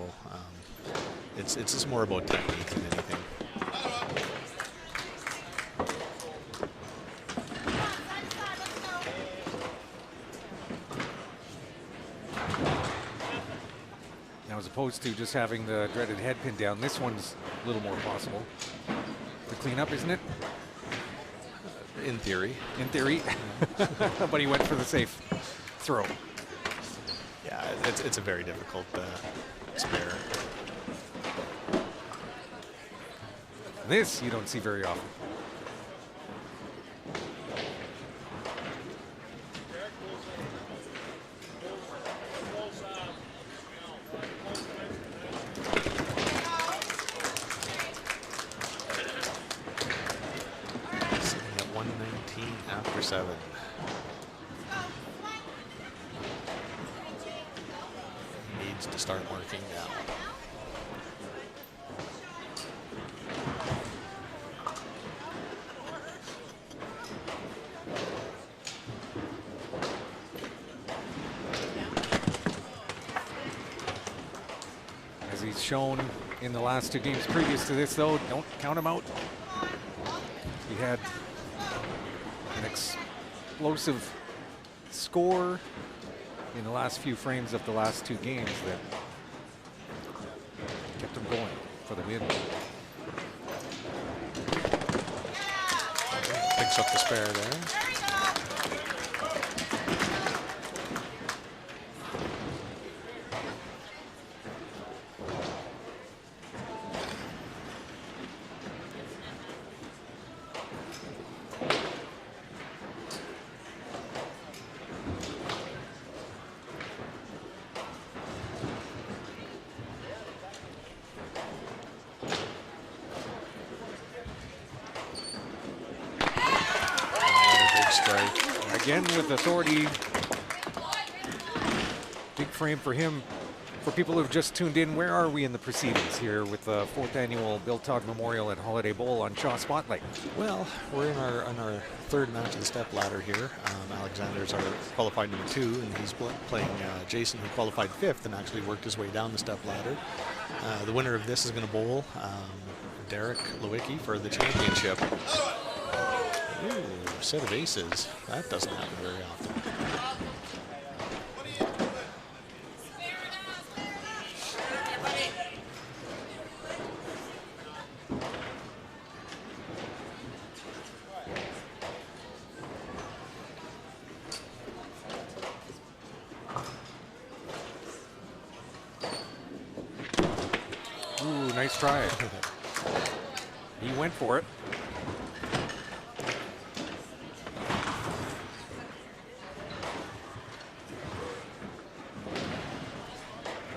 it's just more about technique than anything. Now, as opposed to just having the dreaded head pin down, this one's a little more possible to clean up, isn't it? In theory. In theory. But he went for the safe throw. Yeah, it's a very difficult spare. This you don't see very often. Sitting at 119 after 7. Needs to start working now. As he's shown in the last two games previous to this, though, don't count him out. He had an explosive score in the last few frames of the last two games that kept him going for the win. Picks up the spare there. strike. Again with authority. Big frame for him. For people who've just tuned in, where are we in the proceedings here with the 4th annual Bill Todd Memorial at Holiday Bowl on Shaw Spotlight? Well, we're in our third match of the step ladder here. Alexander's our qualified number 2, and he's playing Jason, who qualified 5th and actually worked his way down the step ladder. The winner of this is going to bowl Derek Lewicki for the championship. Ooh, set of aces. That doesn't happen very often. Ooh, nice try. He went for it.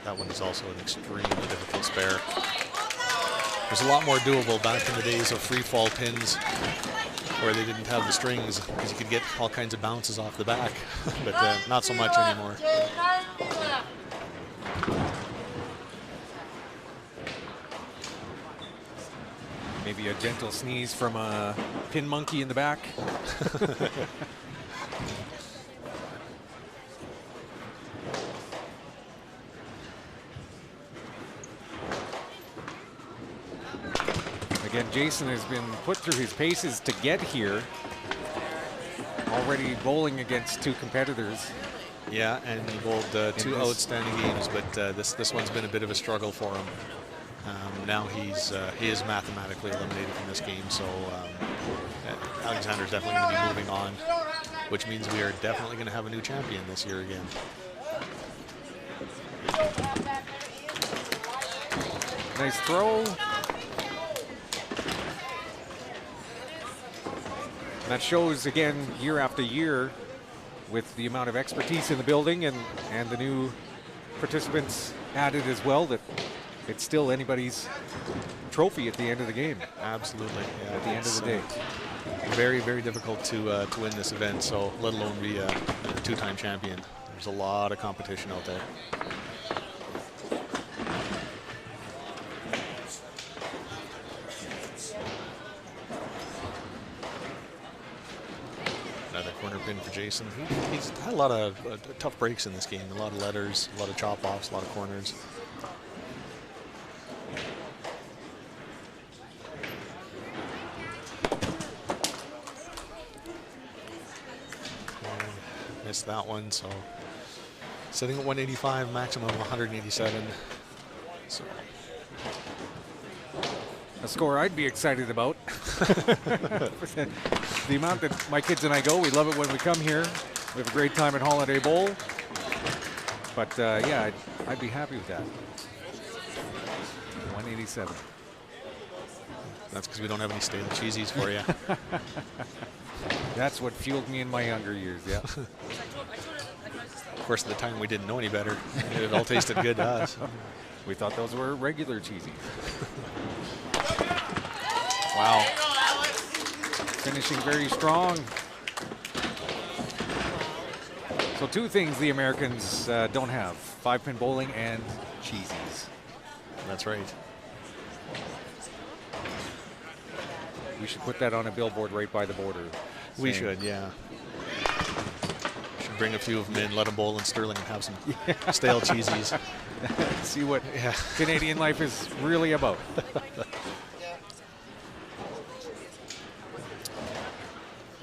That one is also an extremely difficult spare. There's a lot more doable back in the days of free fall pins where they didn't have the strings, because you could get all kinds of bounces off the back, but not so much anymore. Maybe a gentle sneeze from a pin monkey in the back. Again, Jason has been put through his paces to get here. Already bowling against 2 competitors. Yeah, and he bowled 2 outstanding games, but this one's been a bit of a struggle for him. Now he is mathematically eliminated from this game, so Alexander's definitely going to be moving on, which means we are definitely going to have a new champion this year again. Nice throw. That shows again year after year with the amount of expertise in the building and the new participants added as well, that it's still anybody's trophy at the end of the game. Absolutely. Yeah, at the end of the day. Very, very difficult to win this event, so let alone be a 2-time champion. There's a lot of competition out there. Another corner pin for Jason. He's had a lot of tough breaks in this game. A lot of letters, a lot of chop-offs, a lot of corners. Missed that one, so sitting at 185, maximum of 187. So a score I'd be excited about. The amount that my kids and I go, we love it when we come here. We have a great time at Holiday Bowl. But yeah, I'd be happy with that. 187. That's because we don't have any stale cheesies for you. That's what fueled me in my younger years, yeah. Of course, at the time we didn't know any better. It all tasted good to us. We thought those were regular cheesies. Wow. Finishing very strong. So 2 things the Americans don't have: 5-pin bowling and cheesies. That's right. We should put that on a billboard right by the border. We should, yeah. Should bring a few of them in, let them bowl in Sterling and have some stale cheesies. See what Canadian life is really about.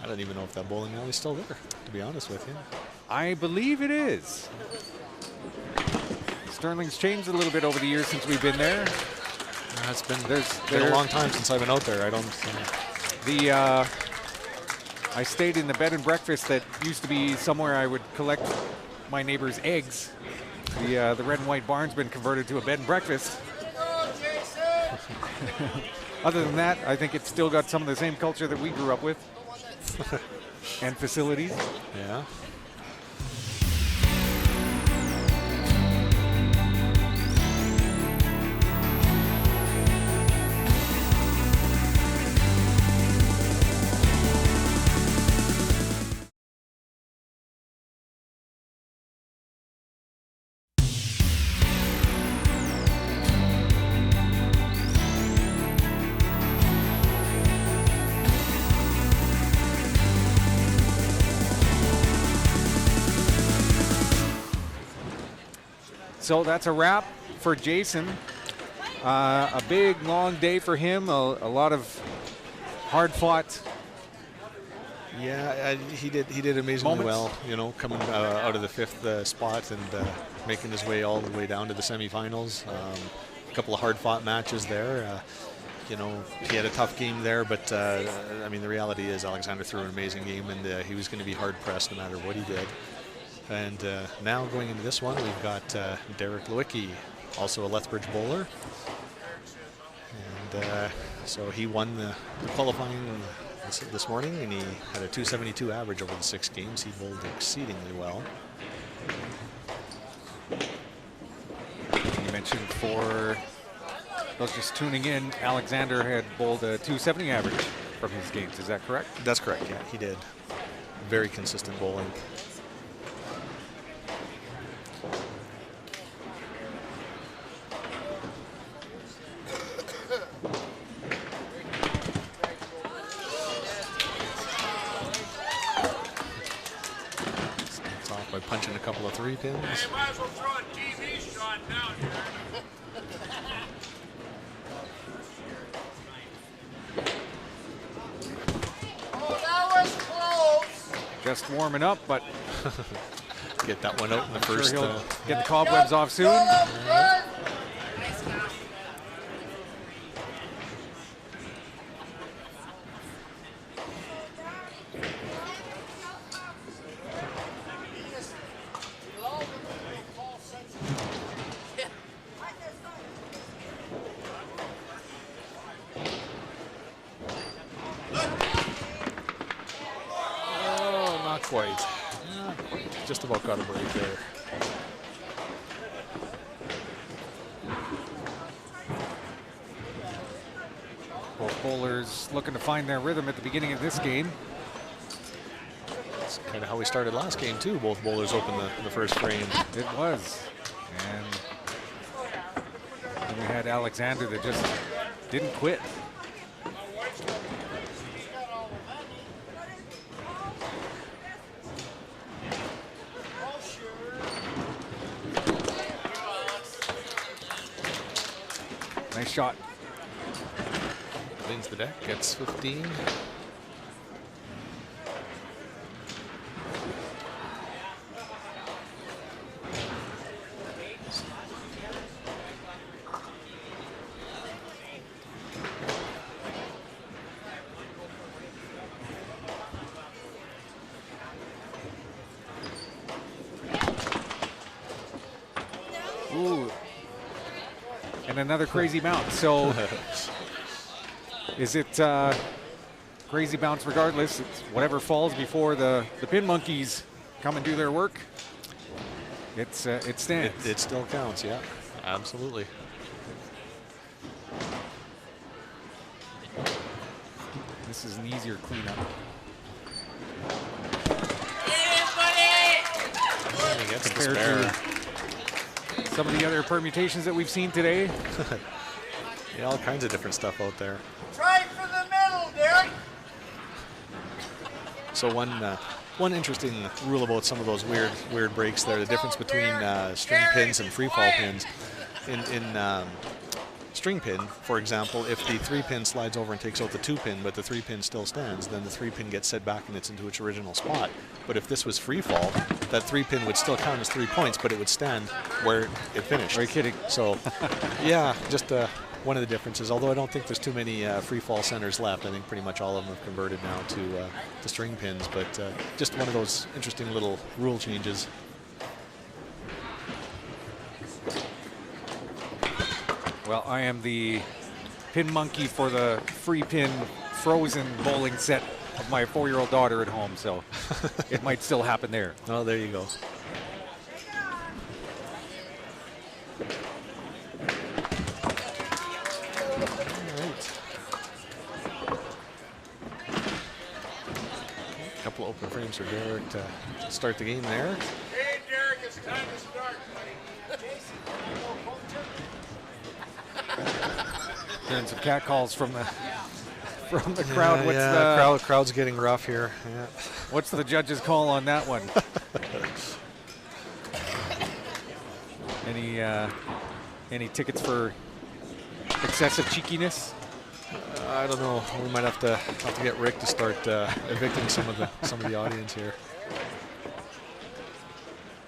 I don't even know if that bowling alley's still there, to be honest with you. I believe it is. Sterling's changed a little bit over the years since we've been there. It's been a long time since I've been out there. I stayed in the bed and breakfast that used to be somewhere I would collect my neighbor's eggs. The red and white barn's been converted to a bed and breakfast. Other than that, I think it's still got some of the same culture that we grew up with. And facilities. Yeah. So that's a wrap for Jason. A big, long day for him. A lot of hard-fought. Yeah, he did amazingly well. You know, coming out of the 5th spot and making his way all the way down to the semifinals. A couple of hard-fought matches there. You know, he had a tough game there, but I mean, the reality is Alexander threw an amazing game, and he was going to be hard-pressed no matter what he did. And now going into this one, we've got Derek Lewicki, also a Lethbridge bowler. And so he won the qualifying this morning, and he had a 272 average over the 6 games. He bowled exceedingly well. You mentioned for those just tuning in, Alexander had bowled a 270 average from his games. Is that correct? That's correct, yeah, he did. Very consistent bowling. By punching a couple of 3 pins. Hey, might as well throw a TV shot down here. Oh, that was close. Just warming up, but Get that one out in the I'm first. sure he'll get the cobwebs off soon. Oh, not quite. Just about got a break there. Both bowlers looking to find their rhythm at the beginning of this game. That's kind of how we started last game too. Both bowlers opened the first frame. It was. And then we had Alexander that just didn't quit. Nice shot. Leans the deck, gets 15. Ooh. And another crazy bounce. So is it crazy bounce regardless? It's whatever falls before the pin monkeys come and do their work. It stands. It still counts, yeah. Absolutely. This is an easier cleanup. He gets the Compared spare. to some of the other permutations that we've seen today. Yeah, all kinds of different stuff out there. Try for the middle, Derek. So one interesting rule about some of those weird breaks there, the difference between string pins and free fall pins. In string pin, for example, if the 3-pin slides over and takes out the 2-pin, but the 3-pin still stands, then the 3-pin gets set back and it's into its original spot. But if this was free fall, that 3-pin would still count as 3 points, but it would stand where it finished. Are you kidding? So, yeah, just one of the differences. Although I don't think there's too many free fall centers left. I think pretty much all of them have converted now to string pins. But just one of those interesting little rule changes. Well, I am the pin monkey for the free pin frozen bowling set of my 4-year-old daughter at home, so it might still happen there. Oh, there you go. A couple open frames for Derek to start the game there. Hey, Derek, it's time to start, buddy. Hearing some cat calls from the crowd. Crowd's getting rough here. Yeah. What's the judge's call on that one? Any tickets for excessive cheekiness? I don't know. We might have to get Rick to start evicting some of the audience here.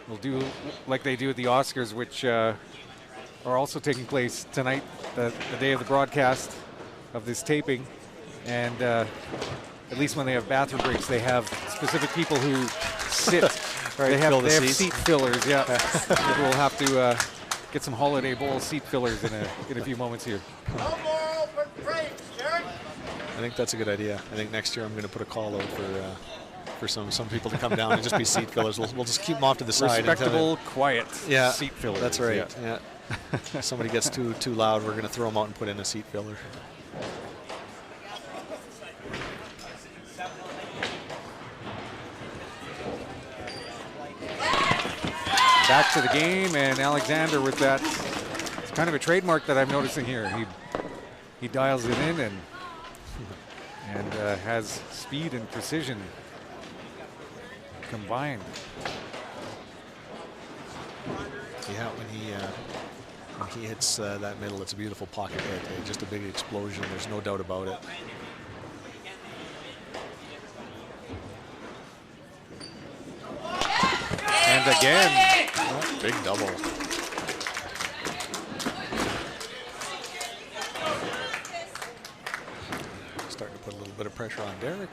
We'll do like they do at the Oscars, which are also taking place tonight, the day of the broadcast of this taping. And at least when they have bathroom breaks, they have specific people who sit. Right, they have seats. seat fillers. Yeah, maybe we'll have to get some holiday bowl seat fillers in a few moments here. No more open frames, Derek. I think that's a good idea. I think next year I'm going to put a call out for some people to come down and just be seat fillers. We'll just keep them off to the side. Respectable, quiet seat fillers. That's right. Yeah. Somebody gets too loud, we're going to throw them out and put in a seat filler. Back to the game, and Alexander with that. It's kind of a trademark that I'm noticing here. He dials it in and has speed and precision combined. Yeah, when he hits that middle, it's a beautiful pocket hit. Just a big explosion. There's no doubt about it. And again, big double. Starting to put a little bit of pressure on Derek.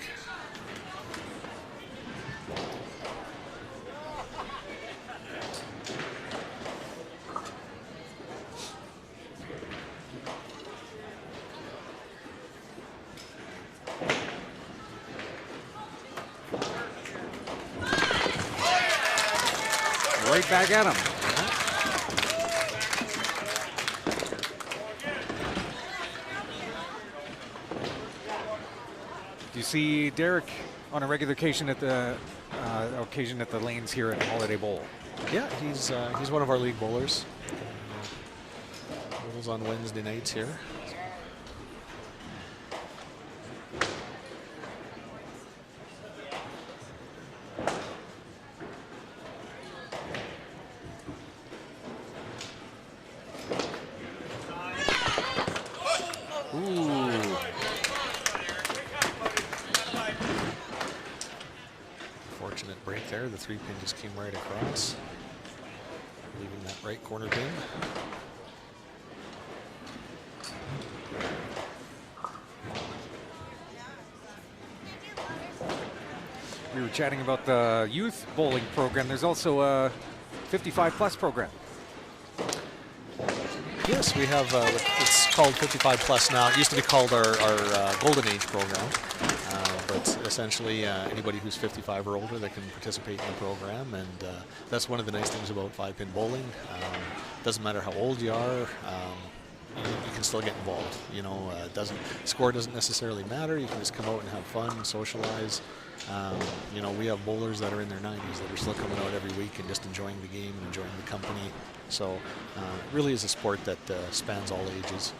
right back at him. Do you see Derek on a regular occasion at the lanes here at Holiday Bowl? Yeah, he's one of our league bowlers. Bowls on Wednesday nights here. The 3-pin just came right across, leaving that right corner pin. We were chatting about the youth bowling program. There's also a 55+ program. Yes, we have, it's called 55+ now. It used to be called our Golden Age program. But essentially, anybody who's 55 or older that can participate in the program, and that's one of the nice things about 5-pin bowling. Doesn't matter how old you are, you can still get involved. You know, score doesn't necessarily matter. You can just come out and have fun, socialize. You know, we have bowlers that are in their 90s that are still coming out every week and just enjoying the game and enjoying the company. So, it really is a sport that spans all ages.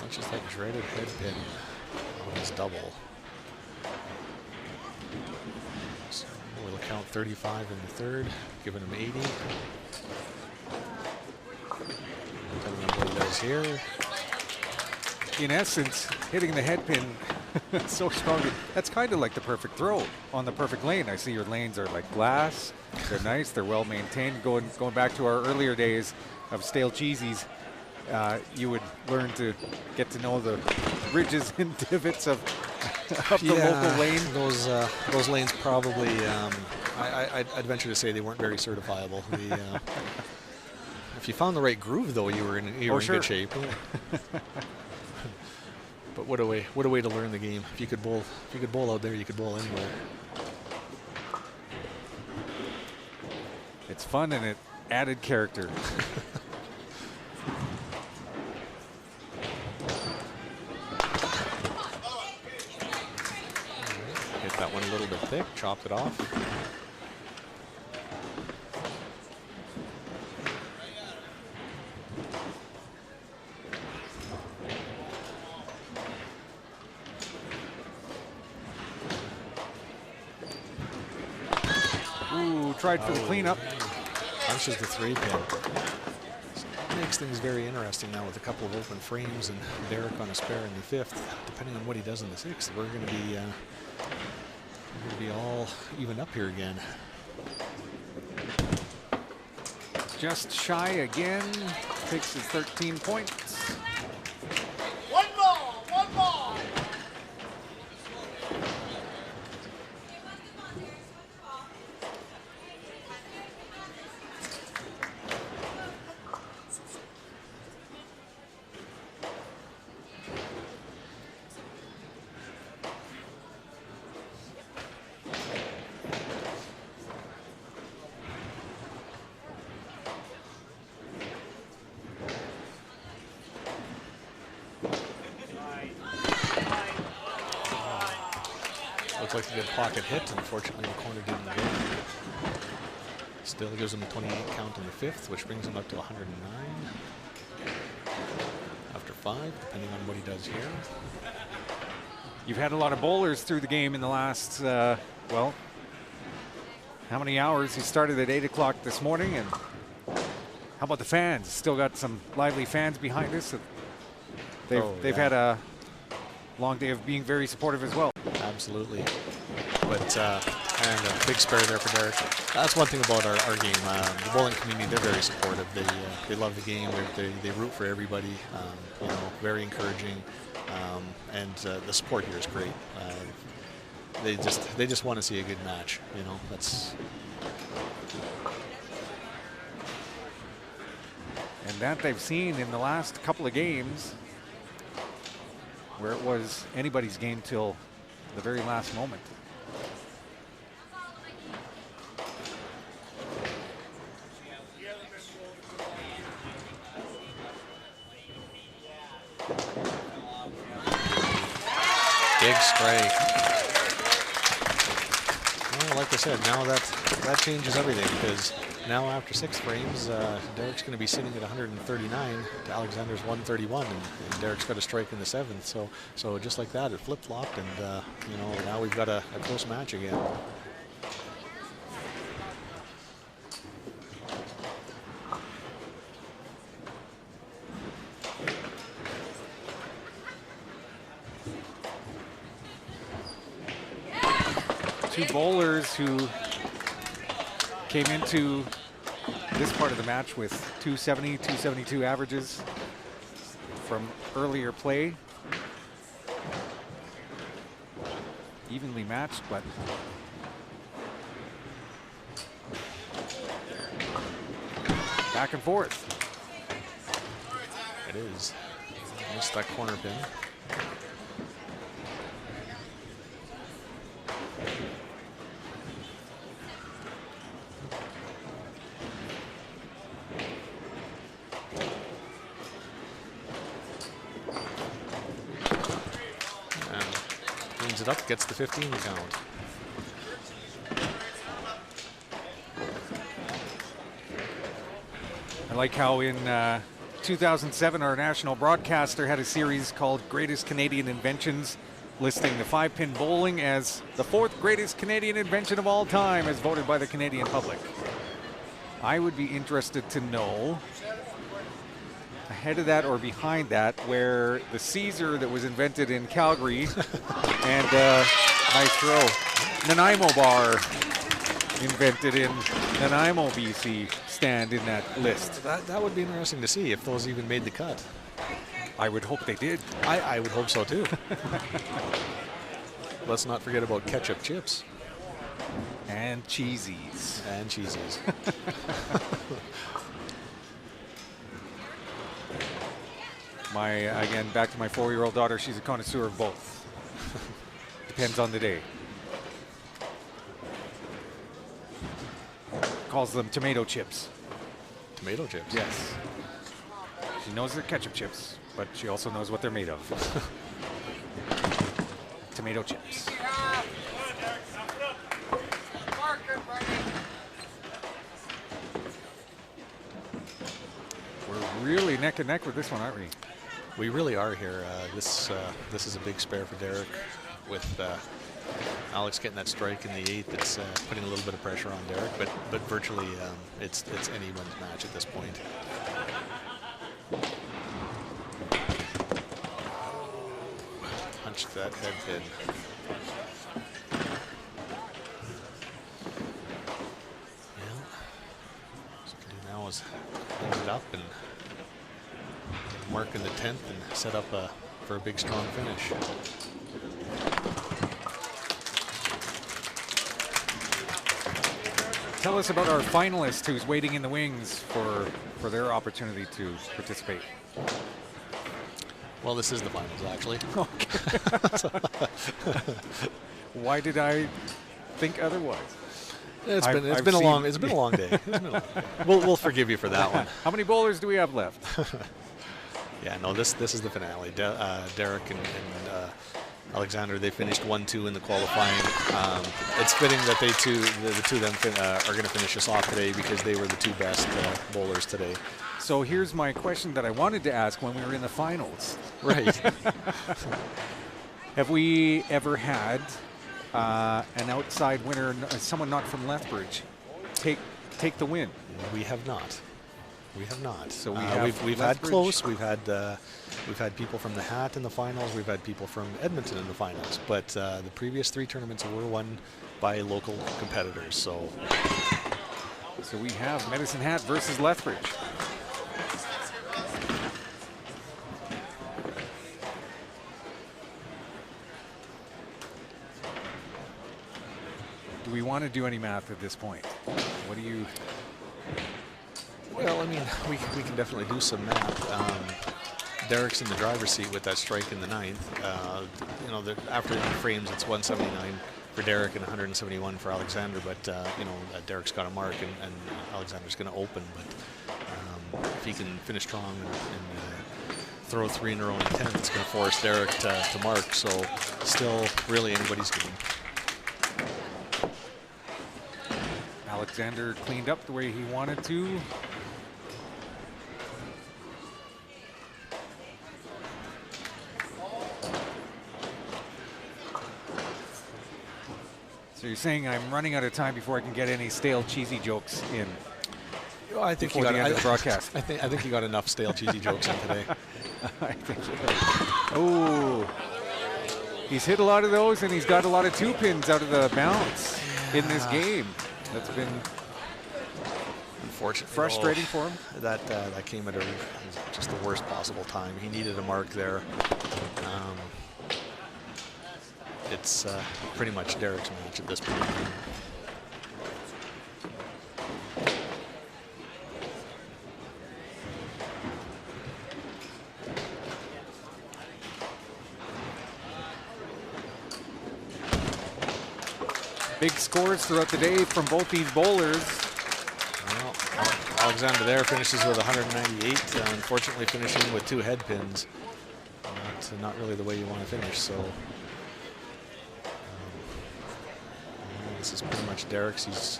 Just that dreaded head pin on his double. So we'll count 35 in the third, giving him 80. Depending on what he does here. In essence, hitting the head pin so strong. That's kind of like the perfect throw on the perfect lane. I see your lanes are like glass. They're nice. They're well maintained. Going back to our earlier days of stale cheesies, you would learn to get to know the ridges and divots of the local lane. Those lanes probably, I'd venture to say they weren't very certifiable. If you found the right groove, though, you were in good shape. But what a way to learn the game. If you could bowl out there, you could bowl anywhere. It's fun and it added character. Hit that one a little bit thick, chopped it off. tried for the cleanup. Punches the 3-pin. Makes things very interesting now with a couple of open frames and Derek on a spare in the 5th. Depending on what he does in the 6th, we're going to be all even up here again. Just shy again. Takes his 13 points. One ball, one ball. Looks like a good pocket hit. Unfortunately, the corner didn't go. Still gives him a 28 count in the 5th, which brings him up to 109. After 5, depending on what he does here. You've had a lot of bowlers through the game in the last, well, how many hours? He started at 8 o'clock this morning, and how about the fans? Still got some lively fans behind us. They've had a long day of being very supportive as well. Absolutely. But, and a big spare there for Derek. That's one thing about our game. The bowling community, they're very supportive. They love the game. They root for everybody. You know, very encouraging. And the support here is great. They just want to see a good match. You know, that's. And that they've seen in the last couple of games, where it was anybody's game till the very last moment. Big strike. Well, like I said, now that changes everything, because now after 6 frames, Derek's going to be sitting at 139 to Alexander's 131, and Derek's got a strike in the 7th. So just like that, it flip-flopped, and you know, now we've got a close match again. Two bowlers who came into this part of the match with 270, 272 averages from earlier play. Evenly matched, but back and forth. It is. Missed that corner pin. It up, gets the 15 count. I like how in 2007 our national broadcaster had a series called Greatest Canadian Inventions, listing the 5-pin bowling as the 4th greatest Canadian invention of all time as voted by the Canadian public. I would be interested to know, ahead of that or behind that, where the Caesar that was invented in Calgary and nice throw, Nanaimo bar invented in Nanaimo, BC, stand in that list. That would be interesting to see if those even made the cut. I would hope they did. I would hope so too. Let's not forget about ketchup chips. And cheesies. And cheesies. Again, back to my 4-year-old daughter, she's a connoisseur of both. Depends on the day. Calls them tomato chips. Tomato chips? Yes. She knows they're ketchup chips, but she also knows what they're made of. Tomato chips. We're really neck and neck with this one, aren't we? We really are here. This is a big spare for Derek with Alex getting that strike in the 8th. It's putting a little bit of pressure on Derek, but virtually it's anyone's match at this point. Punched that head pin. Yeah. What we can do now is hold it up and mark in the 10th and set up for a big strong finish. Tell us about our finalist who's waiting in the wings for their opportunity to participate. Well, this is the finals, actually. Why did I think otherwise? It's been a long day. We'll forgive you for that one. How many bowlers do we have left? Yeah, no, this is the finale. Derek and Alexander, they finished 1-2 in the qualifying. It's fitting that the two of them are going to finish us off today because they were the two best bowlers today. So here's my question that I wanted to ask when we were in the finals. Right. Have we ever had an outside winner, someone not from Lethbridge, take the win? We have not. We have not. So we've had close. We've had people from the Hat in the finals. We've had people from Edmonton in the finals. But the previous 3 tournaments were won by local competitors. So we have Medicine Hat versus Lethbridge. Do we want to do any math at this point? What do you? Well, I mean, we can definitely do some math. Derek's in the driver's seat with that strike in the 9th. After the frames, it's 179 for Derek and 171 for Alexander. But Derek's got a mark, and Alexander's going to open. But if he can finish strong and throw 3 in a row in the 10th, it's going to force Derek to mark. So still, really anybody's game. Alexander cleaned up the way he wanted to. So you're saying I'm running out of time before I can get any stale, cheesy jokes in? Well, I think you got the end of the broadcast. I think you got enough stale, cheesy jokes in today. I think oh, he's hit a lot of those, and he's got a lot of 2 pins out of the bounce in this game. That's been unfortunate, frustrating for him. That came at just the worst possible time. He needed a mark there. It's pretty much Derek's match at this point. Big scores throughout the day from both these bowlers. Well, Alexander there finishes with 198. Unfortunately, finishing with 2 head pins. Not really the way you want to finish. So this is pretty much Derek's. He's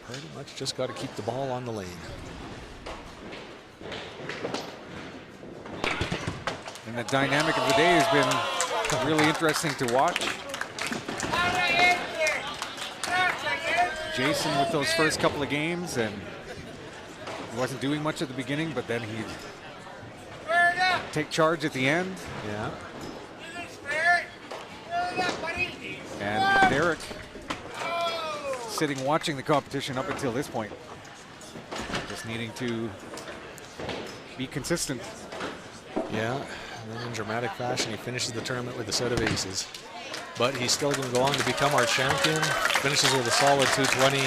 pretty much just got to keep the ball on the lane. And the dynamic of the day has been really interesting to watch. Jason with those first couple of games, and he wasn't doing much at the beginning, but then he'd take charge at the end. Yeah. And Derek sitting watching the competition up until this point, just needing to be consistent. Yeah, and then in dramatic fashion, he finishes the tournament with a set of aces. But he's still going to go on to become our champion. Finishes with a solid 220,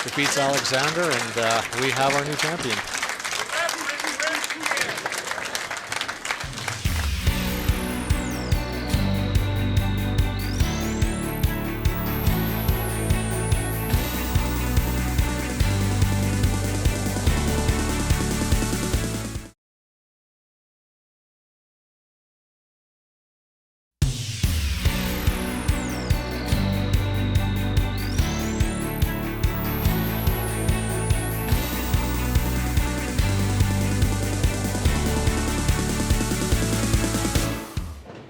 defeats Alexander, and we have our new champion.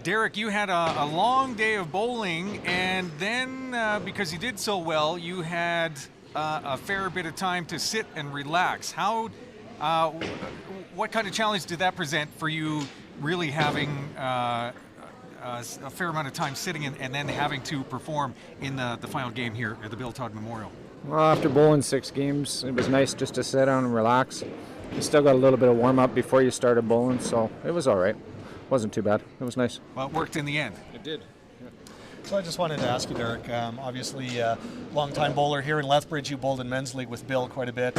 Derek, you had a long day of bowling, and then because you did so well, you had a fair bit of time to sit and relax. What kind of challenge did that present for you, really having a fair amount of time sitting and then having to perform in the final game here at the Bill Todd Memorial? Well, after bowling 6 games, it was nice just to sit down and relax. You still got a little bit of warm-up before you started bowling, so it was all right. Wasn't too bad. It was nice. Well, it worked in the end. It did. Yeah. So I just wanted to ask you, Derek, obviously long-time bowler here in Lethbridge. You bowled in men's league with Bill quite a bit.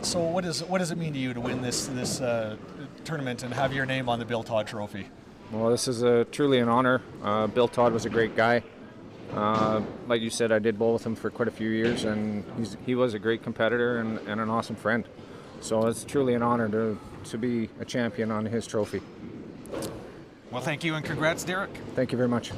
So what does it mean to you to win this tournament and have your name on the Bill Todd Trophy? Well, this is truly an honor. Bill Todd was a great guy. Like you said, I did bowl with him for quite a few years, and he was a great competitor and an awesome friend. So it's truly an honor to be a champion on his trophy. Well, thank you and congrats, Derek. Thank you very much.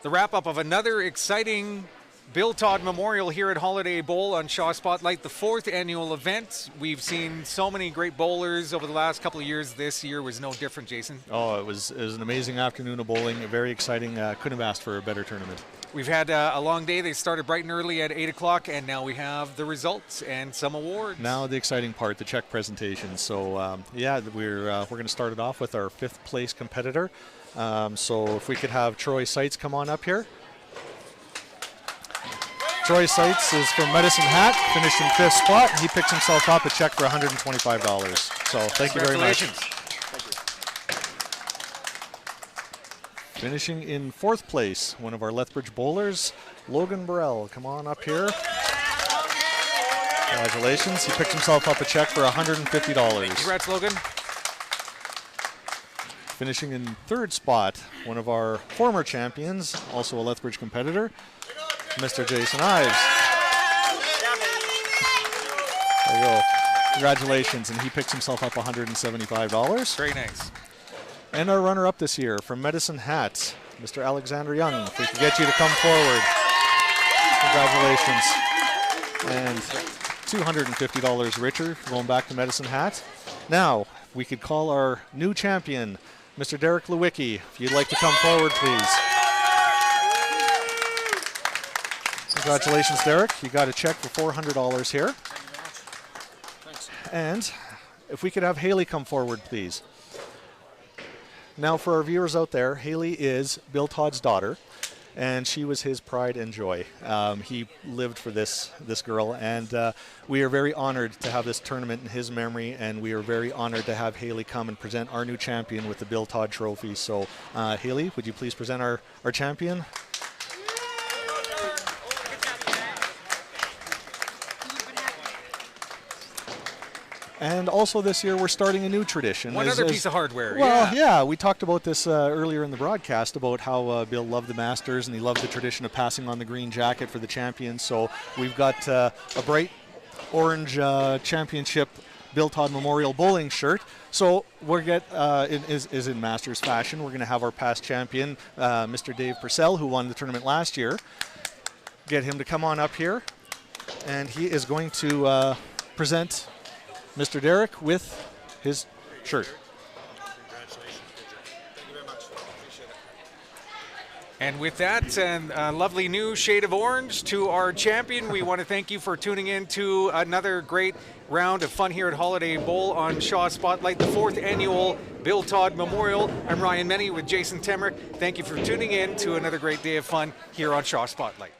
The wrap-up of another exciting Bill Todd Memorial here at Holiday Bowl on Shaw Spotlight, the 4th annual event. We've seen so many great bowlers over the last couple of years. This year was no different, Jason. Oh, it was an amazing afternoon of bowling, very exciting. Couldn't have asked for a better tournament. We've had a long day. They started bright and early at 8 o'clock, and now we have the results and some awards. Now the exciting part, the check presentation. So yeah, we're going to start it off with our 5th place competitor. So if we could have Troy Seitz come on up here. Troy Seitz is from Medicine Hat, finished in 5th spot. He picks himself up a check for $125. So thank you very much. Finishing in 4th place, one of our Lethbridge bowlers, Logan Burrell. Come on up here. Congratulations. He picked himself up a check for $150. Congrats, Logan. Finishing in 3rd spot, one of our former champions, also a Lethbridge competitor, Mr. Jason Ives. There you go. Congratulations, and he picks himself up $175. Very nice. And our runner-up this year from Medicine Hat, Mr. Alexander Young. If we could get you to come forward. Congratulations. And $250 richer going back to Medicine Hat. Now, we could call our new champion, Mr. Derek Lewicki. If you'd like to come forward, please. Congratulations, Derek. You got a check for $400 here. Thanks. And if we could have Haley come forward, please. Now, for our viewers out there, Haley is Bill Todd's daughter, and she was his pride and joy. He lived for this girl, and we are very honored to have this tournament in his memory, and we are very honored to have Haley come and present our new champion with the Bill Todd Trophy. So, Haley, would you please present our champion? And also this year, we're starting a new tradition. One other piece of hardware. Well, yeah, we talked about this earlier in the broadcast about how Bill loved the Masters and he loved the tradition of passing on the green jacket for the champion. So we've got a bright orange championship Bill Todd Memorial bowling shirt. So we'll get, is in Masters fashion, we're going to have our past champion, Mr. Dave Purcell, who won the tournament last year. Get him to come on up here. And he is going to present Mr. Derek with his shirt. Congratulations. Thank you very much. Appreciate it. And with that and a lovely new shade of orange to our champion, we want to thank you for tuning in to another great round of fun here at Holiday Bowl on Shaw Spotlight, the 4th annual Bill Todd Memorial. I'm Ryan Menny with Jason Temrick. Thank you for tuning in to another great day of fun here on Shaw Spotlight.